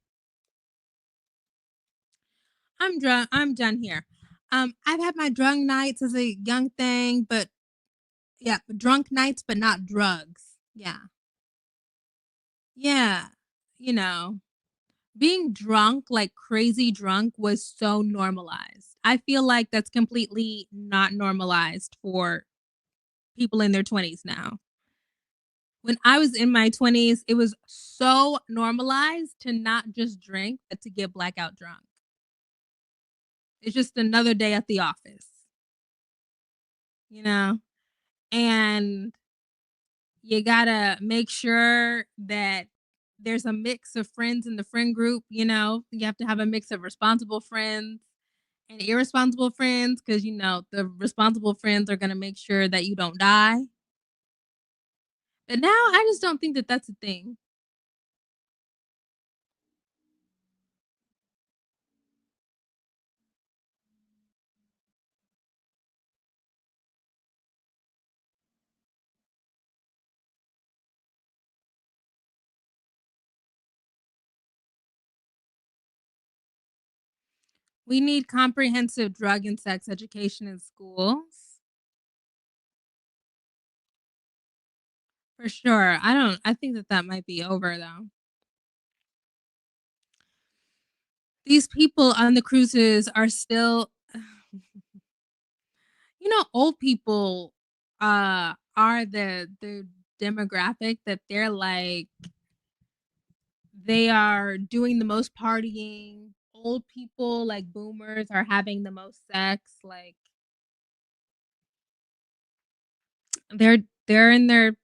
Speaker 1: I'm done here. I've had my drunk nights as a young thing, but yeah, drunk nights, but not drugs. Yeah. Yeah. You know, being drunk, like crazy drunk, was so normalized. I feel like that's completely not normalized for people in their 20s now. When I was in my 20s, it was so normalized to not just drink, but to get blackout drunk. It's just another day at the office, you know? And you gotta make sure that there's a mix of friends in the friend group, You have to have a mix of responsible friends and irresponsible friends because, the responsible friends are gonna make sure that you don't die. But now I just don't think that that's a thing. We need comprehensive drug and sex education in schools. For sure. I think that that might be over though. These people on the cruises are still old people are the demographic that they are doing the most partying. Old people like boomers are having the most sex. Like they're they're in their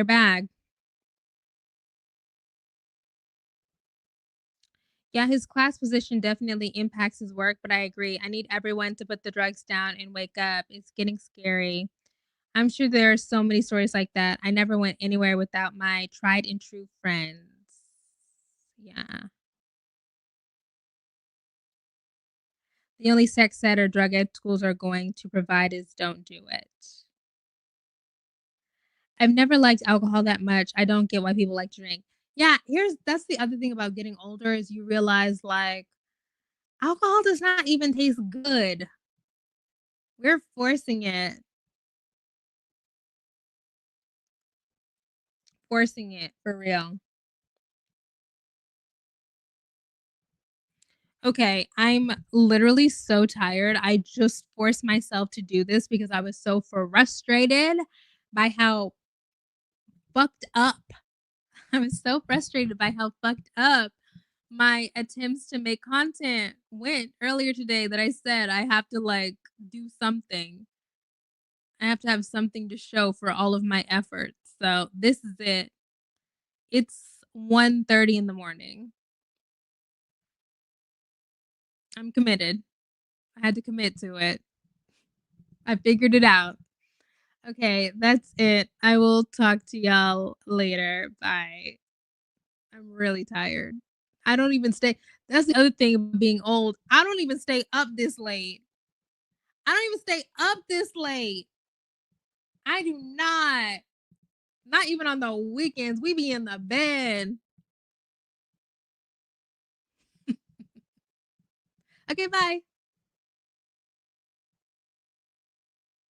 Speaker 1: bag. Yeah, his class position definitely impacts his work, but I agree. I need everyone to put the drugs down and wake up. It's getting scary. I'm sure there are so many stories like that. I never went anywhere without my tried and true friends. Yeah. The only sex ed or drug ed schools are going to provide is don't do it. I've never liked alcohol that much. I don't get why people like to drink. Yeah, that's the other thing about getting older is you realize like alcohol does not even taste good. We're forcing it. Forcing it for real. Okay, I'm literally so tired. I just forced myself to do this because I was so frustrated by how fucked up. I was so frustrated by how fucked up my attempts to make content went earlier today that I said I have to like do something. I have to have something to show for all of my efforts. So this is it. It's 1:30 in the morning. I'm committed. I had to commit to it. I figured it out. Okay, that's it. I will talk to y'all later. Bye. I'm really tired. I don't even stay. That's the other thing about being old. I don't even stay up this late. I don't even stay up this late. I do not. Not even on the weekends. We be in the bed. Okay, bye.